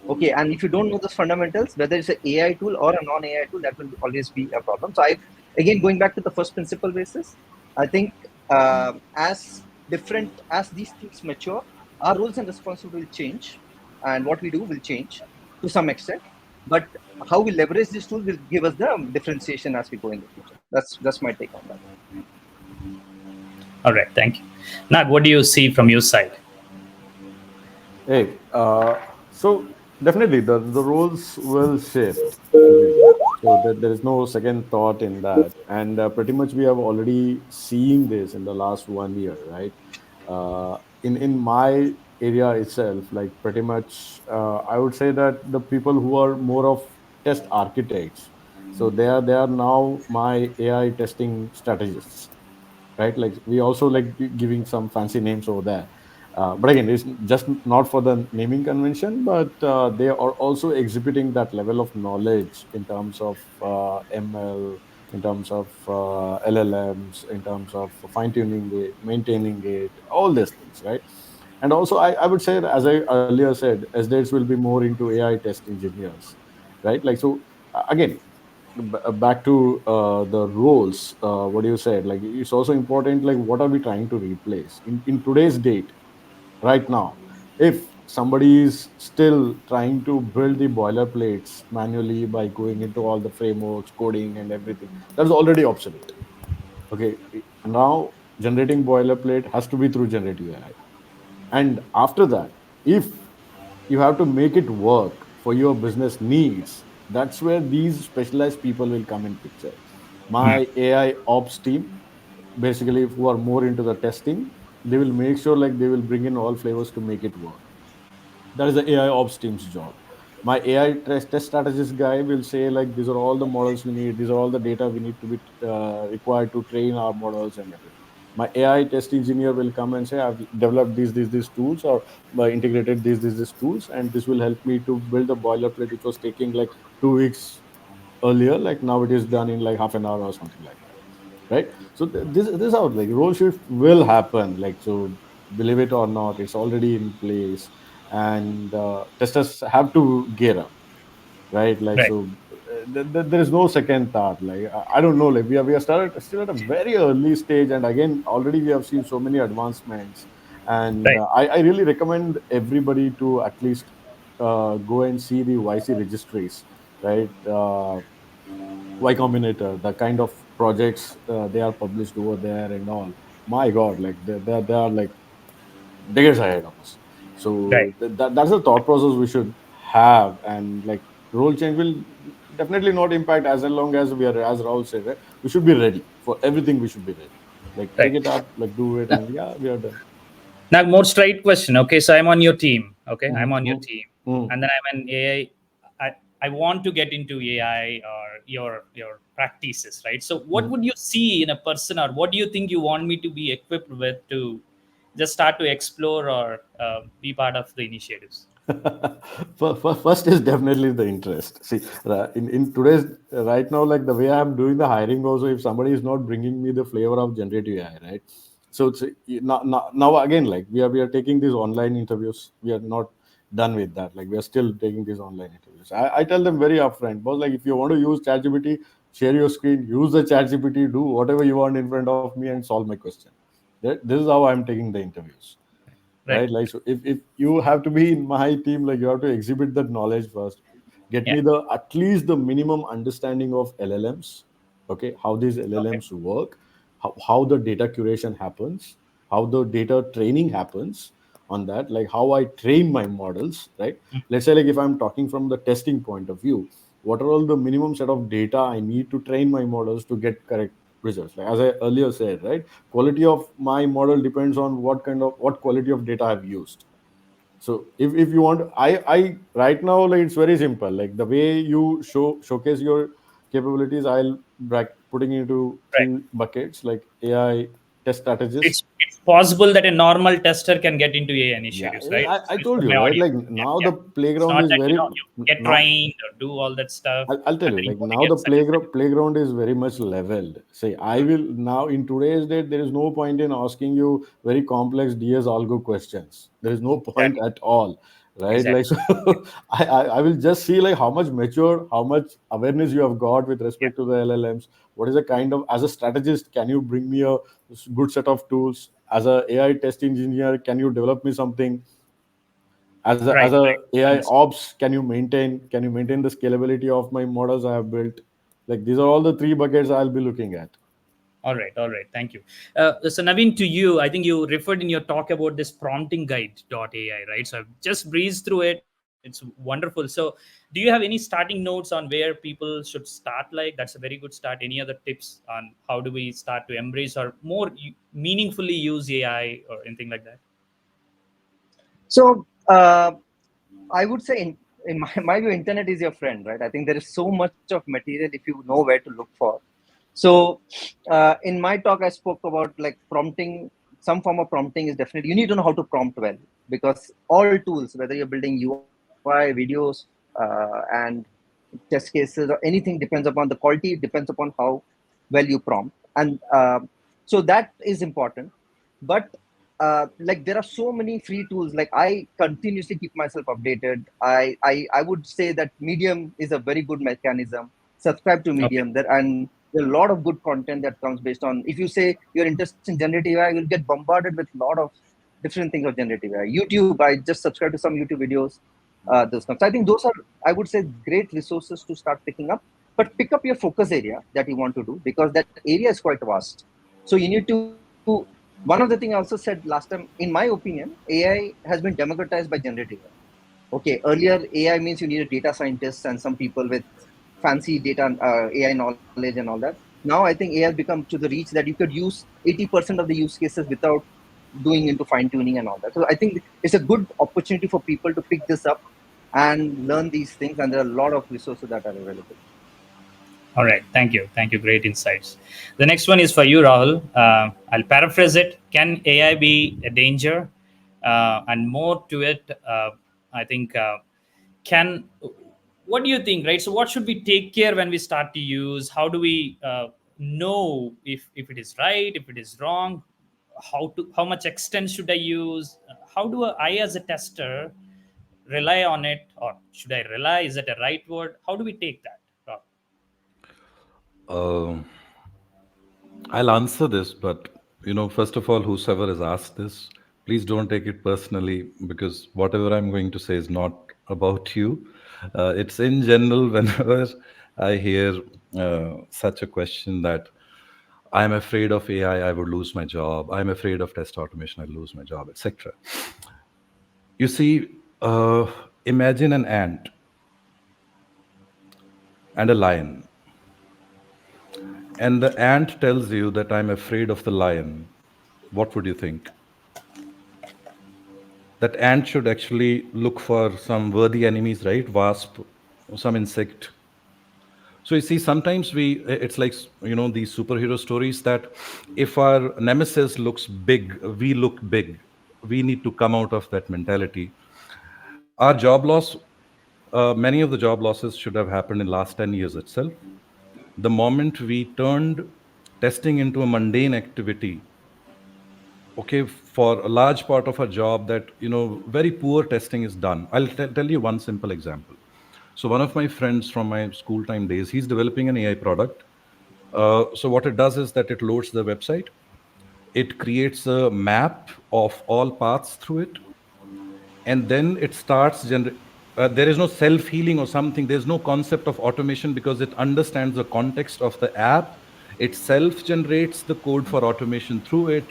Okay, and if you don't know those fundamentals, whether it's an AI tool or a non-AI tool, that will always be a problem. So I, again, going back to the first principle basis, I think as different as these things mature, our roles and responsibilities will change, and what we do will change to some extent. But how we leverage this tool will give us the differentiation as we go in the future. That's my take on that. All right, thank you. Nag, what do you see from your side? Hey, so definitely the roles will shift everywhere. So there is no second thought in that, and pretty much we have already seen this in the last 1 year, right? In my area itself, like pretty much, I would say that the people who are more of test architects, so they are now my AI testing strategists, right? Like we also like giving some fancy names over there, but again, it's just not for the naming convention, but they are also exhibiting that level of knowledge in terms of ML, in terms of LLMs, in terms of fine tuning it, maintaining it, all these things, right? And also I would say, as I earlier said, SDAs will be more into AI test engineers, right? Like so, again, back to the roles, what you said, like it's also important, like what are we trying to replace in today's date right now? If somebody is still trying to build the boilerplates manually by going into all the frameworks, coding and everything, that's already obsolete. Okay, now generating boilerplate has to be through generative AI. And after that, if you have to make it work for your business needs, that's where these specialized people will come in picture. Hmm. My AI ops team, basically who are more into the testing, they will make sure like they will bring in all flavors to make it work. That is the AI ops team's job. My AI test strategist guy will say like these are all the models we need, these are all the data we need to be required to train our models and everything. My AI test engineer will come and say I've developed these tools, or integrated these tools, and this will help me to build a boilerplate which was taking like 2 weeks earlier, like now it is done in like half an hour or something like that, right? So this how like role shift will happen, like so, believe it or not, it's already in place. And testers have to gear up, right? Like Right, so, there is no second thought. Like I don't know, like we are started still at a very early stage, and again already we have seen so many advancements. And right, I really recommend everybody to at least go and see the YC registries, right? Y Combinator, the kind of projects they are published over there and all. My God, like they are like decades ahead of us. right, So that's the thought process we should have. And like role change will definitely not impact as long as we are, as Rahul said, right? We should be ready for everything. We should be ready. Like take right. it up, like do it, and yeah, we are done. Now, more straight question. Okay, so I'm on your team. Okay, I'm on your Mm-hmm. team, Mm-hmm. and then I'm an AI. I want to get into AI or your practices, right? So, what would you see in a person, or what do you think you want me to be equipped with to just start to explore or be part of the initiatives? First is definitely the interest. See, in today's right now, like the way I'm doing the hiring, also, if somebody is not bringing me the flavor of generative AI, right? So it's now again, like we are taking these online interviews. We are not done with that. Like we are still taking these online interviews. I tell them very upfront, boss. Like if you want to use ChatGPT, share your screen, use the ChatGPT, do whatever you want in front of me, and solve my question. This is how I'm taking the interviews, Right. right? Like so if you have to be in my team, like you have to exhibit that knowledge first, get Yeah. me the at least the minimum understanding of LLMs, okay, how these Okay. LLMs work, how the data curation happens, how the data training happens on that, like how I train my models, right? Let's say like if I'm talking from the testing point of view, what are all the minimum set of data I need to train my models to get correct results? Like as I earlier said, right, quality of my model depends on what quality of data I've used. So if you want, I right now, like it's very simple, like the way you showcase your capabilities, I'll putting into Right. three buckets, like AI, test strategist. It's possible that a normal tester can get into AI Yeah, initiatives, right? I Based told on you, my right? audience. Like Yeah, now yeah. the It's playground not is that very you get now. trained or do all that stuff, I'll tell and you, then you like only now get the certificate. playground is very much leveled. Say, I will now in today's date, there is no point in asking you very complex DS algo questions. There is no point Exactly. at all, right? Exactly. Like, so I will just see like how much mature, how much awareness you have got with Yeah. respect to the LLMs. What is the kind of, as a strategist, can you bring me a good set of tools? As a AI test engineer, can you develop me something? As Right. a Right. AI Understood. ops, can you maintain the scalability of my models I have built? Like these are all the three buckets I'll be looking at. All right, all right. Thank you. So, Naveen, to you, I think you referred in your talk about this prompting guide.ai, right? So, I've just breezed through it. It's wonderful. So, do you have any starting notes on where people should start? Like, that's a very good start. Any other tips on how do we start to embrace or more meaningfully use AI or anything like that? So I would say, in my view, internet is your friend, right? I think there is so much of material if you know where to look for. So in my talk, I spoke about like prompting. Some form of prompting is definitely, you need to know how to prompt well, because all tools, whether you're building UI, videos, and test cases or anything, depends upon the quality. It depends upon how well you prompt, and so that is important. But like there are so many free tools. Like I continuously keep myself updated. I would say that Medium is a very good mechanism. Subscribe to Okay. Medium there, and there are a lot of good content that comes based on, if you say you're interested in generative AI, you'll get bombarded with a lot of different things of generative AI. YouTube, I just subscribe to some YouTube videos. Those comes. I think those are, I would say, great resources to start picking up. But pick up your focus area that you want to do, because that area is quite vast. So you need to. One of the things I also said last time, in my opinion, AI has been democratized by generative AI. Okay, earlier AI means you needed data scientists and some people with fancy data AI knowledge and all that. Now I think AI has become to the reach that you could use 80% of the use cases without doing into fine tuning and all that. So I think it's a good opportunity for people to pick this up and learn these things, and there are a lot of resources that are available. All right. Thank you. Thank you. Great insights. The next one is for you, Rahul. I'll paraphrase it. Can AI be a danger? And more to it, I think, can, what do you think, right? So, what should we take care when we start to use? How do we know if it is right, if it is wrong? How much extent should I use? How do I, as a tester, rely on it, or should I rely? Is that a right word? How do we take that, Rahul? Um I'll answer this, but first of all, whosoever has asked this, please don't take it personally because whatever I'm going to say is not about you. It's in general. Whenever I hear such a question that I'm afraid of AI, I would lose my job. I'm afraid of test automation, I'll lose my job, etc. You see, imagine an ant and a lion, and the ant tells you that I'm afraid of the lion. What would you think? That ant should actually look for some worthy enemies, right? Wasp, or some insect. So you see, sometimes it's like, these superhero stories that if our nemesis looks big, we look big. We need to come out of that mentality. Our job loss, many of the job losses should have happened in last 10 years itself. The moment we turned testing into a mundane activity, okay, for a large part of our job, that very poor testing is done. I'll tell you one simple example. So one of my friends from my school time days, he's developing an AI product. So what it does is that it loads the website, it creates a map of all paths through it, and then it starts there is no self healing or something. There's no concept of automation because it understands the context of the app. It self generates the code for automation through it.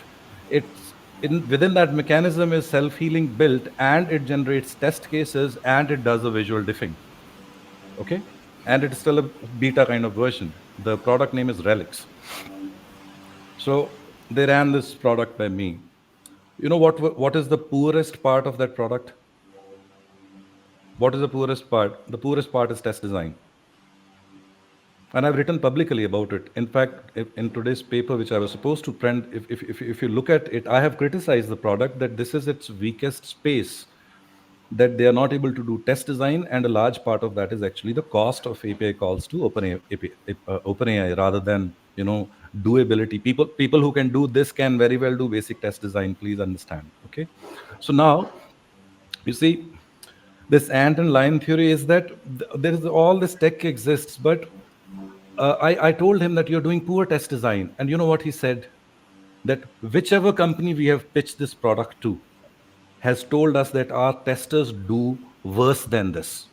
It's within that mechanism is self healing built, and it generates test cases, and it does a visual diffing. Okay, and it's still a beta kind of version. The product name is Relics. So they ran this product by me. You know what is the poorest part of that product? What is the poorest part? The poorest part is test design. And I've written publicly about it. In fact, in today's paper, which I was supposed to print, if you look at it, I have criticized the product that this is its weakest space, that they are not able to do test design, and a large part of that is actually the cost of API calls to OpenAI rather than doability. People who can do this can very well do basic test design. Please understand. Okay, so now you see this ant and lion theory is that there is all this tech exists, but I told him that you're doing poor test design. And you know what he said? That whichever company we have pitched this product to has told us that our testers do worse than this.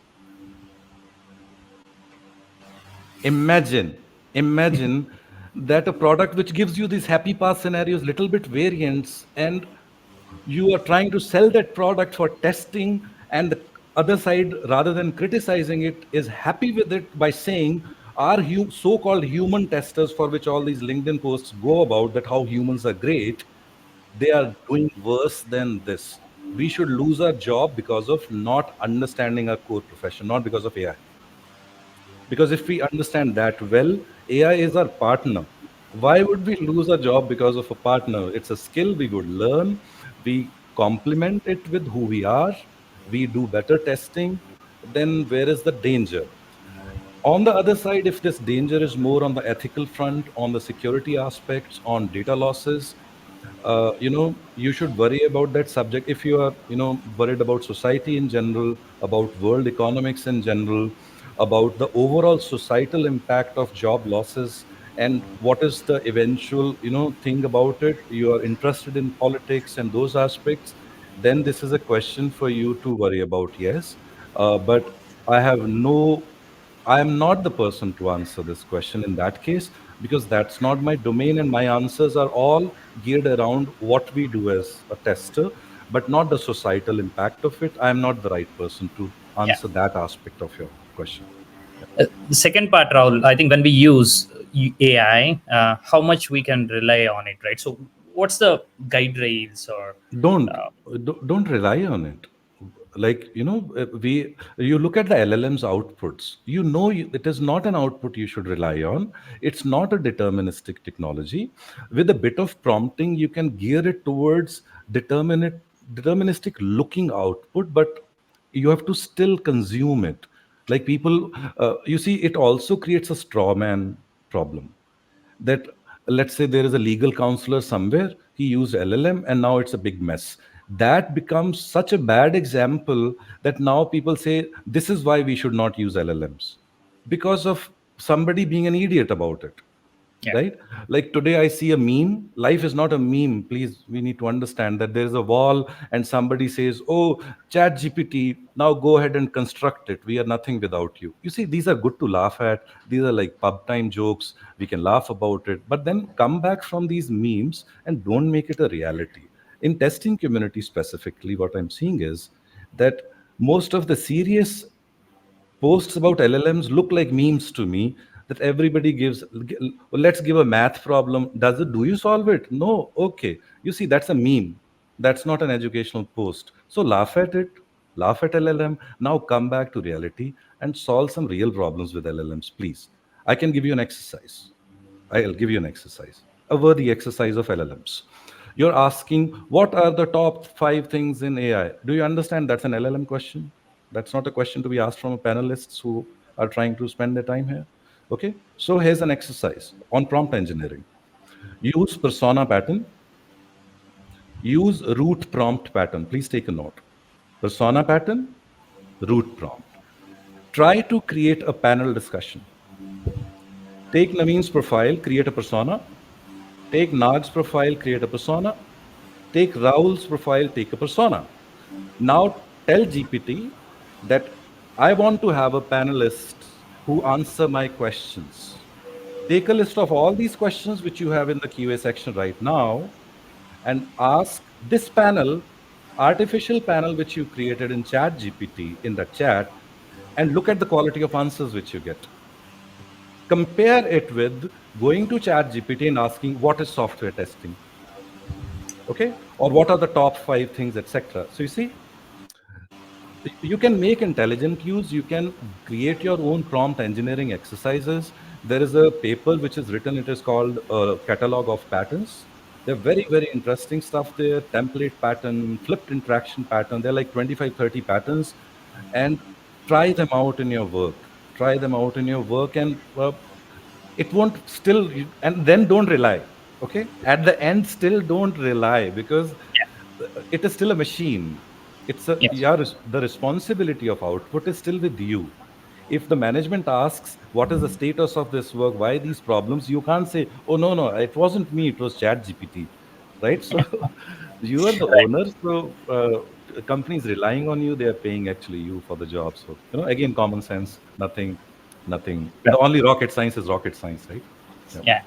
Imagine that a product which gives you these happy path scenarios, little bit variants, and you are trying to sell that product for testing, and the other side, rather than criticizing it, is happy with it by saying our so-called human testers, for which all these LinkedIn posts go about, that how humans are great, they are doing worse than this. We should lose our job because of not understanding our core profession, not because of AI. Because if we understand that well, AI is our partner. Why would we lose a job because of a partner? It's a skill we would learn. We complement it with who we are. We do better testing. Then where is the danger? On the other side, if this danger is more on the ethical front, on the security aspects, on data losses, you should worry about that subject. If you are, worried about society in general, about world economics in general, about the overall societal impact of job losses, and what is the eventual, thing about it, you are interested in politics and those aspects, then this is a question for you to worry about, yes. But I have no I am not the person to answer this question in that case, because that's not my domain, and my answers are all geared around what we do as a tester, but not the societal impact of it. I am not the right person to Yeah. answer that aspect of your question. The second part, Rahul, I think when we use AI, how much we can rely on it, right? So, what's the guide rails or don't uh, don't rely on it. Like, we you look at the LLM's outputs, it is not an output you should rely on. It's not a deterministic technology. With a bit of prompting, you can gear it towards deterministic looking output, but you have to still consume it. Like, people, you see, it also creates a straw man problem. That, let's say there is a legal counselor somewhere, he used LLM and now it's a big mess. That becomes such a bad example that now people say this is why we should not use LLMs, because of somebody being an idiot about it. yeah, Right? Like, today I see a meme. Life is not a meme. Please, we need to understand that there is a wall and somebody says, oh, chat GPT, now go ahead and construct it, we are nothing without you. You see, these are good to laugh at. These are like pub time jokes, we can laugh about it, but then come back from these memes and don't make it a reality. In testing community specifically, what I'm seeing is that most of the serious posts about LLMs look like memes to me, that everybody gives, let's give a math problem. Do you solve it? No. Okay. You see, that's a meme. That's not an educational post. So laugh at it, laugh at LLM. Now come back to reality and solve some real problems with LLMs, please. I can give you an exercise. I'll give you an exercise, a worthy exercise of LLMs. You're asking, what are the top 5 things in AI? Do you understand that's an LLM question? That's not a question to be asked from a panelists who are trying to spend their time here. Okay, so here's an exercise on prompt engineering. Use persona pattern, use root prompt pattern. Please take a note. Persona pattern, root prompt. Try to create a panel discussion. Take Navin's profile, create a persona. Take Nag's profile, create a persona. Take Rahul's profile, take a persona. Now tell GPT that I want to have a panelist who answer my questions. Take a list of all these questions which you have in the QA section right now and ask this panel, artificial panel which you created in chat GPT, in the chat, and look at the quality of answers which you get. Compare it with going to chat GPT and asking what is software testing, okay, or what are the top 5 things, etc. So you see, you can make intelligent use, you can create your own prompt engineering exercises, There is a paper which is written, it is called Catalog of Patterns. They're very, very interesting stuff there. Template pattern, flipped interaction pattern. They're like 25, 30 patterns. And try them out in your work. Try them out in your work, and it won't still, and then don't rely. Okay? At the end, still don't rely, because it is still a machine. It's a, Yes. yeah, the responsibility of output is still with you. If the management asks what is the status of this work, why these problems, you can't say, oh no, no, it wasn't me, it was chat GPT, right? So you are the Right. owner. So companies relying on you, they are paying actually you for the job. So again, common sense, nothing. The Right. only rocket science is rocket science, right? Yeah. Yeah.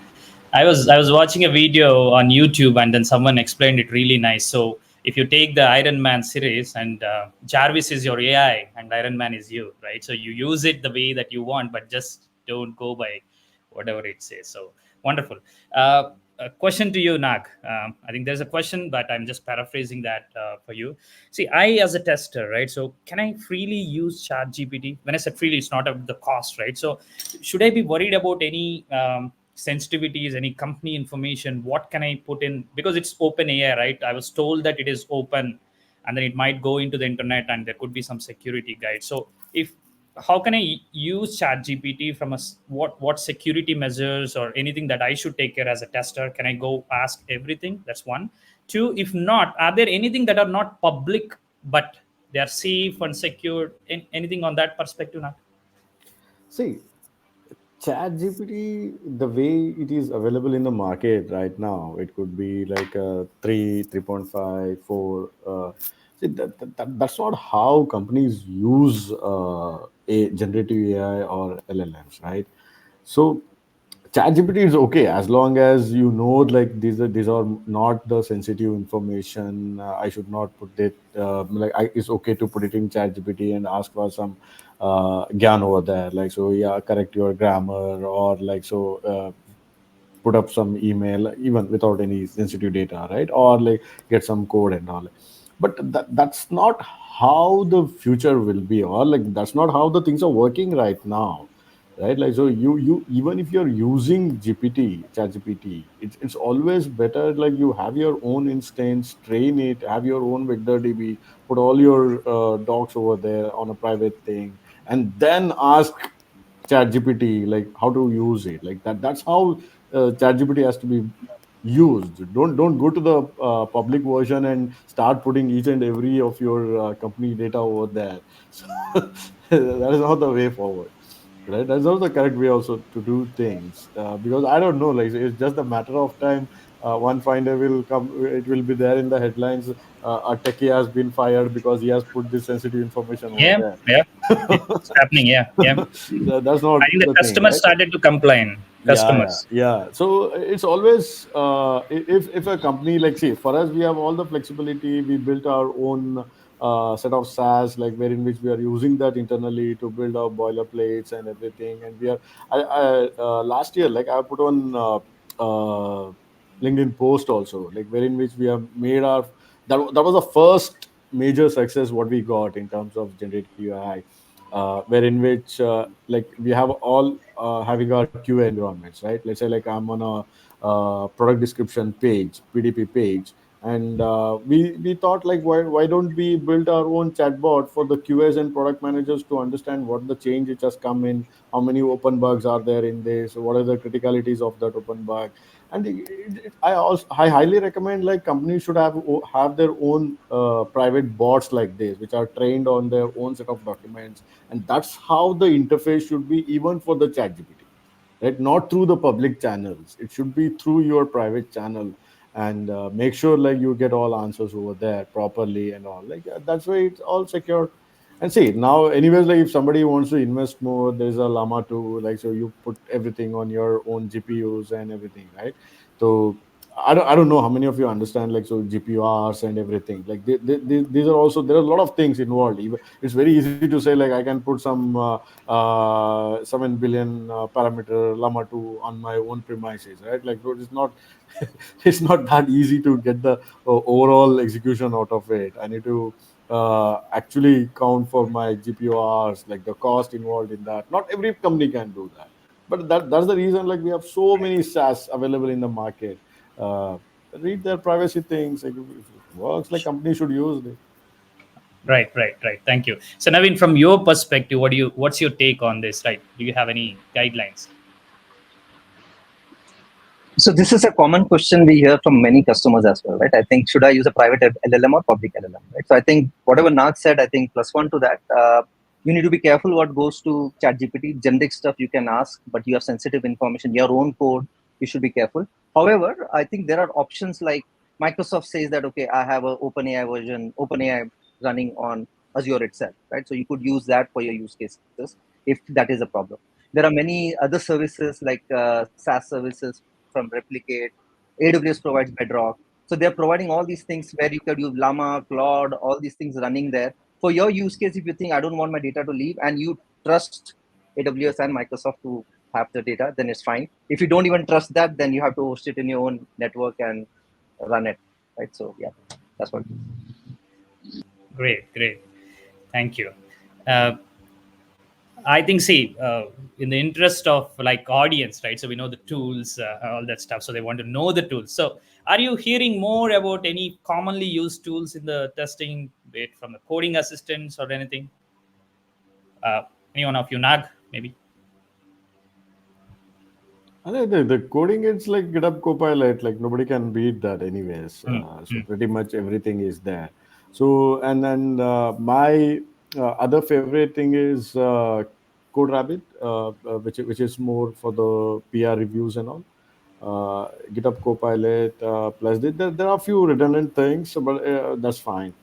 I was watching a video on YouTube, and then someone explained it really nice. So if you take the Iron Man series, and Jarvis is your AI and Iron Man is you, right? So you use it the way that you want, but just don't go by whatever it says. So wonderful. A question to you, Nag. I think there's a question, but I'm just paraphrasing that for you. See, I as a tester, right? So can I freely use Chat GPT? When I said freely, it's not at the cost, right? So should I be worried about any sensitivities, any company information? What can I put in? Because it's open AI, right? I was told that it is open, and then it might go into the internet, and there could be some security guide. So if how can I use Chat GPT from what security measures or anything that I should take care as a tester? Can I go ask everything? That's one. Two, if not, are there anything that are not public but they are safe and secure? Anything on that perspective now? See, Chat GPT, the way it is available in the market right now, it could be like a 3, 3.5, 4. See, that's not how companies use a generative AI or LLMs, right? So ChatGPT is okay as long as you know, like, these are not the sensitive information. I should not put it, it's okay to put it in ChatGPT and ask for some gyan over there, like, so yeah, correct your grammar, or like, so put up some email even without any sensitive data, right? Or like get some code and all. But that's not how the future will be, or like that's not how the things are working right now, right? Like, so you even if you're using GPT, chat GPT, it's always better, like, you have your own instance, train it, have your own vector db, put all your docs over there on a private thing, and then ask ChatGPT like how to use it. Like that's how ChatGPT has to be used. Don't go to the public version and start putting each and every of your company data over there. So that is not the way forward, right? That's not the correct way also to do things, because I don't know, like, it's just a matter of time. One finder will come, it will be there in the headlines, a techie has been fired because he has put this sensitive information over Yeah, there. yeah, it's happening. Yeah, yeah. That's I not think the the thing, customers right? started to complain. Yeah, yeah, Customers. yeah. So it's always, if a company, like, see, for us, we have all the flexibility. We built our own set of SaaS, like, wherein which we are using that internally to build our boilerplates and everything. And we are, last year, like, I put on LinkedIn post also, like, wherein which we have made our, that was the first major success what we got in terms of generative AI, wherein which, like, we have all having our QA environments, right? Let's say, like, I'm on a product description page, PDP page, and we thought, like, why don't we build our own chatbot for the QAs and product managers to understand what the change which has come in, how many open bugs are there in this, what are the criticalities of that open bug. And I highly recommend, like, companies should have their own private bots like this, which are trained on their own set of documents, and that's how the interface should be, even for the chat GPT, right? Not through the public channels, it should be through your private channel. And make sure, like, you get all answers over there properly and all, like, that's why it's all secure. And see, now, anyways, like, if somebody wants to invest more, there's a llama too, like, so you put everything on your own GPUs and everything, right? So I don't know how many of you understand, like, so GPUs and everything, like, these are also, there are a lot of things involved. Even it's very easy to say, like, I can put some 7 billion parameter llama 2 on my own premises, right? Like, so it's not it's not that easy to get the overall execution out of it. I need to actually count for my GPU hours, like the cost involved in that. Not every company can do that, But that's the reason, like, we have so many SaaS available in the market. Uh, Read their privacy things. Like, if it works, like, companies should use it. Right, right, right. Thank you. So Navin, from your perspective, what's your take on this? Right? Do you have any guidelines? So this is a common question we hear from many customers as well, right? I think, should I use a private LLM or public LLM, right? So I think whatever Nag said, I think plus one to that, you need to be careful what goes to ChatGPT. Generic stuff you can ask, but you have sensitive information, your own code, you should be careful. However, I think there are options like Microsoft says that, okay, I have a OpenAI version, OpenAI running on Azure itself, right? So you could use that for your use cases if that is a problem. There are many other services like SaaS services from Replicate. AWS provides Bedrock. So they're providing all these things where you could use Llama, Claude, all these things running there. For your use case, if you think I don't want my data to leave and you trust AWS and Microsoft to have the data, then it's fine. If you don't even trust that, then you have to host it in your own network and run it. Right. So yeah, that's what. Great, great. Thank you. Uh, I think, see, in the interest of like audience, right? So we know the tools, all that stuff. So they want to know the tools. So are you hearing more about any commonly used tools in the testing, be it from the coding assistants or anything? Uh, Anyone of you, Nag, maybe? I think the coding, it's like GitHub Copilot. Like, nobody can beat that, anyways. Mm, So mm, pretty much everything is there. So, and then my other favorite thing is CodeRabbit, which is more for the PR reviews and all. GitHub Copilot, plus there are a few redundant things, but that's fine.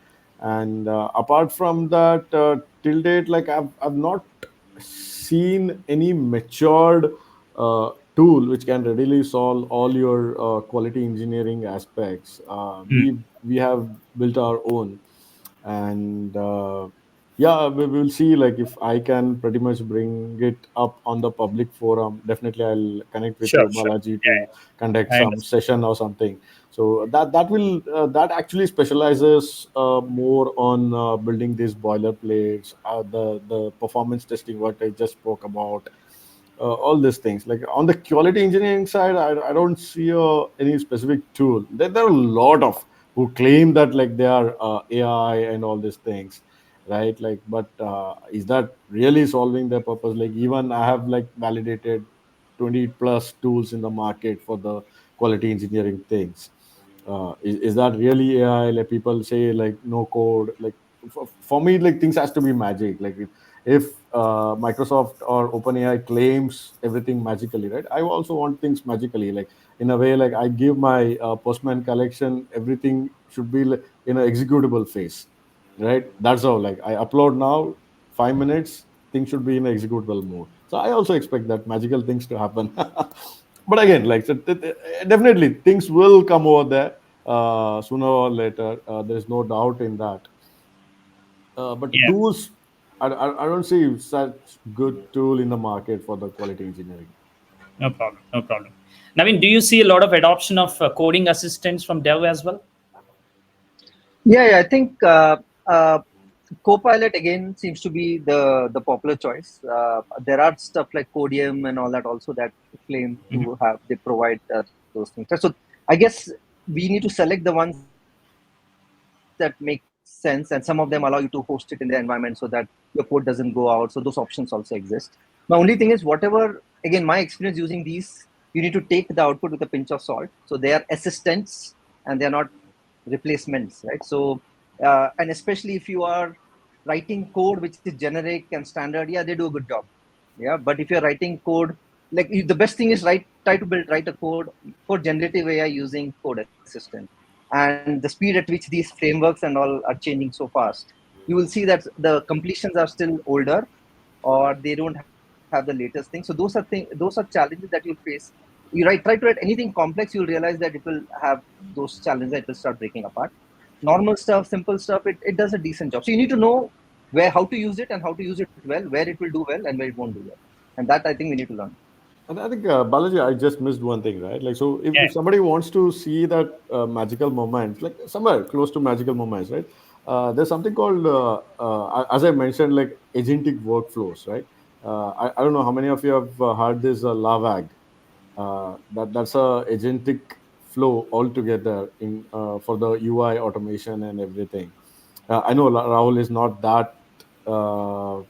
And apart from that, till date, like, I've not seen any matured tool which can readily solve all your quality engineering aspects. mm. We have built our own, and yeah, we will see, like, if I can pretty much bring it up on the public forum. Definitely I'll connect with Sure, you, sure. Balaji, to Yeah, conduct yeah, I some understand. session or something. So that actually specializes more on building these boilerplates, the performance testing, what I just spoke about, all these things. Like, on the quality engineering side, I don't see any specific tool. There are a lot of who claim that, like, they are AI and all these things, right? Like, but is that really solving their purpose? Like, even I have, like, validated 20 plus tools in the market for the quality engineering things. Is that really AI? Like, people say, like, no code. Like, for me, like, things has to be magic. Like, if Microsoft or OpenAI claims everything magically, right? I also want things magically. Like, in a way, like, I give my Postman collection, everything should be, like, in an executable phase, right? That's how, like, I upload now, 5 minutes, things should be in executable mode. So I also expect that magical things to happen. But again, like, so definitely things will come over there sooner or later. There is no doubt in that. But Yeah, tools, I don't see such good tool in the market for the quality engineering. no problem, no problem. Navin, do you see a lot of adoption of coding assistants from dev as well? Yeah, I think Copilot again seems to be the popular choice. There are stuff like Codium and all that also that claim Mhm. to have they provide those things. So I guess we need to select the ones that make sense, and some of them allow you to host it in their environment so that your code doesn't go out. So those options also exist. My only thing is, whatever, again, my experience using these, you need to take the output with a pinch of salt. So they are assistants and they are not replacements, right? So and especially if you are writing code which is generic and standard, yeah, they do a good job. Yeah, but if you're writing code, like, the best thing is write a code for generative AI using code assistant. And the speed at which these frameworks and all are changing so fast, you will see that the completions are still older, or they don't have the latest thing. So those are challenges that you'll face. Try to write anything complex, you'll realize that it will have those challenges that will start breaking apart. Normal stuff, simple stuff, it does a decent job. So you need to know where how to use it and how to use it well, where it will do well and where it won't do well. And that, I think, we need to learn. And I think, Balaji, I just missed one thing, right? Like, so Yeah. if somebody wants to see that magical moment, like somewhere close to magical moments, right? There's something called, as I mentioned, like, agentic workflows, right? I don't know how many of you have heard this lavag. That's a agentic flow altogether in for the UI automation and everything. I know Rahul is not that uh,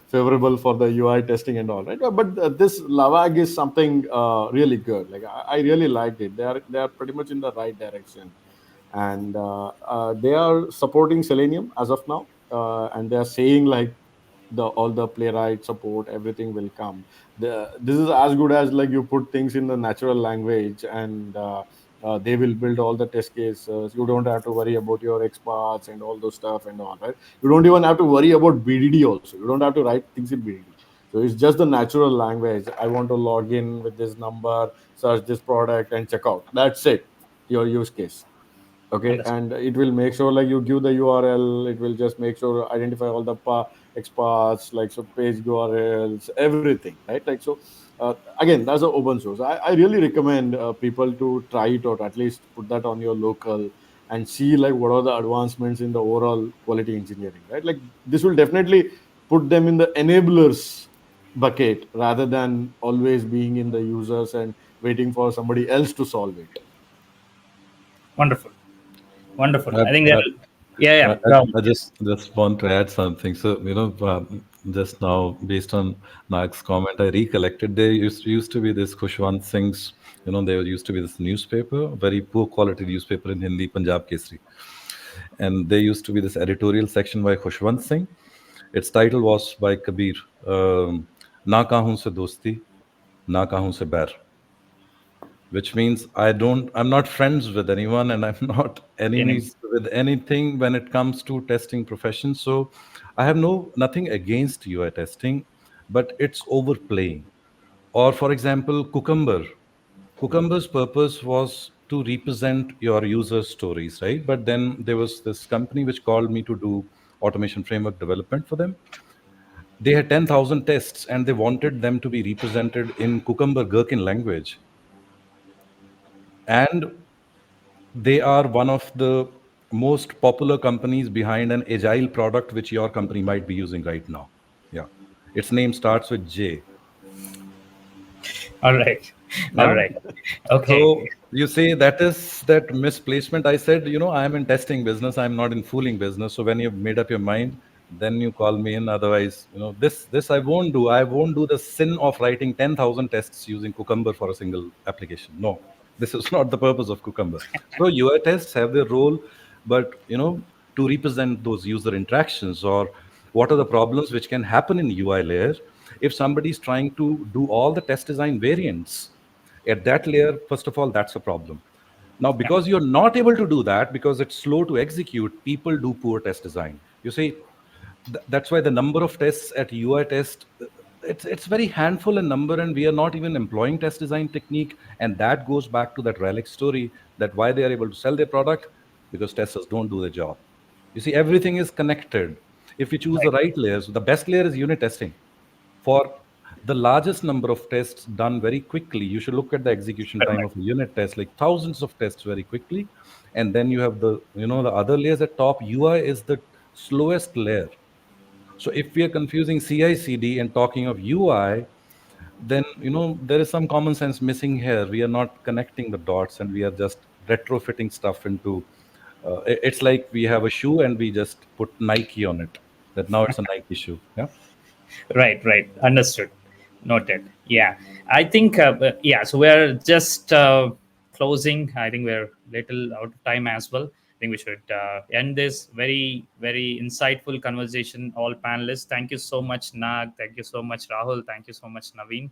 favorable for the UI testing and all, right? But this lavag is something really good. Like I really liked it. They are pretty much in the right direction, and they are supporting Selenium as of now, and they are saying like the all the playwright support, everything will come. This is as good as like you put things in the natural language, and they will build all the test cases. You don't have to worry about your experts and all those stuff and all, right? You don't even have to worry about BDD also. You don't have to write things in BDD. So it's just the natural language. I want to log in with this number, search this product, and check out. That's it. Your use case. Okay, Understood. and it will make sure like you give the URL. It will just make sure identify all the experts, like so page URLs, everything, right? Like so, again, that's an open source. I really recommend people to try it out, at least put that on your local and see like what are the advancements in the overall quality engineering, right? Like this will definitely put them in the enablers bucket rather than always being in the users and waiting for somebody else to solve it. Wonderful. Wonderful. I, I think that I, will, yeah, I, yeah. I Well, I just want to add something. So, just now, based on Nag's comment, I recollected there used to be this Khushwant Singh's, there used to be this newspaper, very poor quality newspaper in Hindi, Punjab Kesari. And there used to be this editorial section by Khushwant Singh. Its title was by Kabir, Na Kahun Se Dosti, Na Kahun Se Bair, which means I'm not friends with anyone and I'm not anyway, enemies with anything when it comes to testing profession. So I have nothing against UI testing, but it's overplaying. Or for example, Cucumber's purpose was to represent your user stories, right? But then there was this company which called me to do automation framework development for them. They had 10,000 tests and they wanted them to be represented in Cucumber Gherkin language. And they are one of the most popular companies behind an agile product which your company might be using right now. Yeah. Its name starts with J. all right. All Yeah. right. Okay. So you say that is that misplacement. I said, I am in testing business. I'm not in fooling business. So when you've made up your mind, then you call me in. Otherwise, this I won't do. I won't do the sin of writing 10,000 tests using Cucumber for a single application. No, this is not the purpose of Cucumber. So UI tests have their role, but to represent those user interactions or what are the problems which can happen in UI layer if somebody is trying to do all the test design variants at that layer. First of all, that's a problem. Now, Yeah. because you're not able to do that, because it's slow to execute, people do poor test design. You see, that's why the number of tests at UI test, it's very handful in number, and we are not even employing test design technique. And that goes back to that relic story, that why they are able to sell their product, because testers don't do their job. You see, everything is connected. If you choose the Right. right layers, the best layer is unit testing for the largest number of tests done very quickly. You should look at the execution time of Correct. a unit test, like thousands of tests very quickly. And then you have the other layers at top. UI is the slowest layer. So if we are confusing CI/CD and talking of UI, then there is some common sense missing here. We are not connecting the dots, and we are just retrofitting stuff into. It's like we have a shoe and we just put Nike on it. That now it's a Nike shoe. Yeah. Right, right. Understood. Noted. Yeah. I think, yeah, so we're just closing. I think we're little out of time as well. I think we should end this very, very insightful conversation. All panelists, thank you so much, Nag. Thank you so much, Rahul. Thank you so much, Naveen.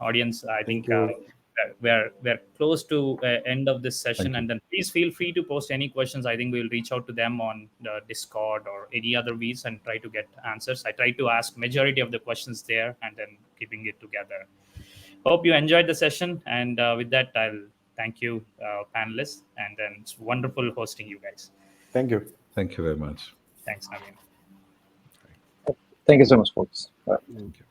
Audience, I Thank think you. we're close to end of this session, Thank you. and then please feel free to post any questions. I think we'll reach out to them on the Discord or any other ways and try to get answers. I try to ask majority of the questions there and then keeping it together. Hope you enjoyed the session, and with that, I'll thank you, panelists, and then it's wonderful hosting you guys. Thank you. Thank you very much. Thanks, Naveen. Thank you so much, folks. Thank you.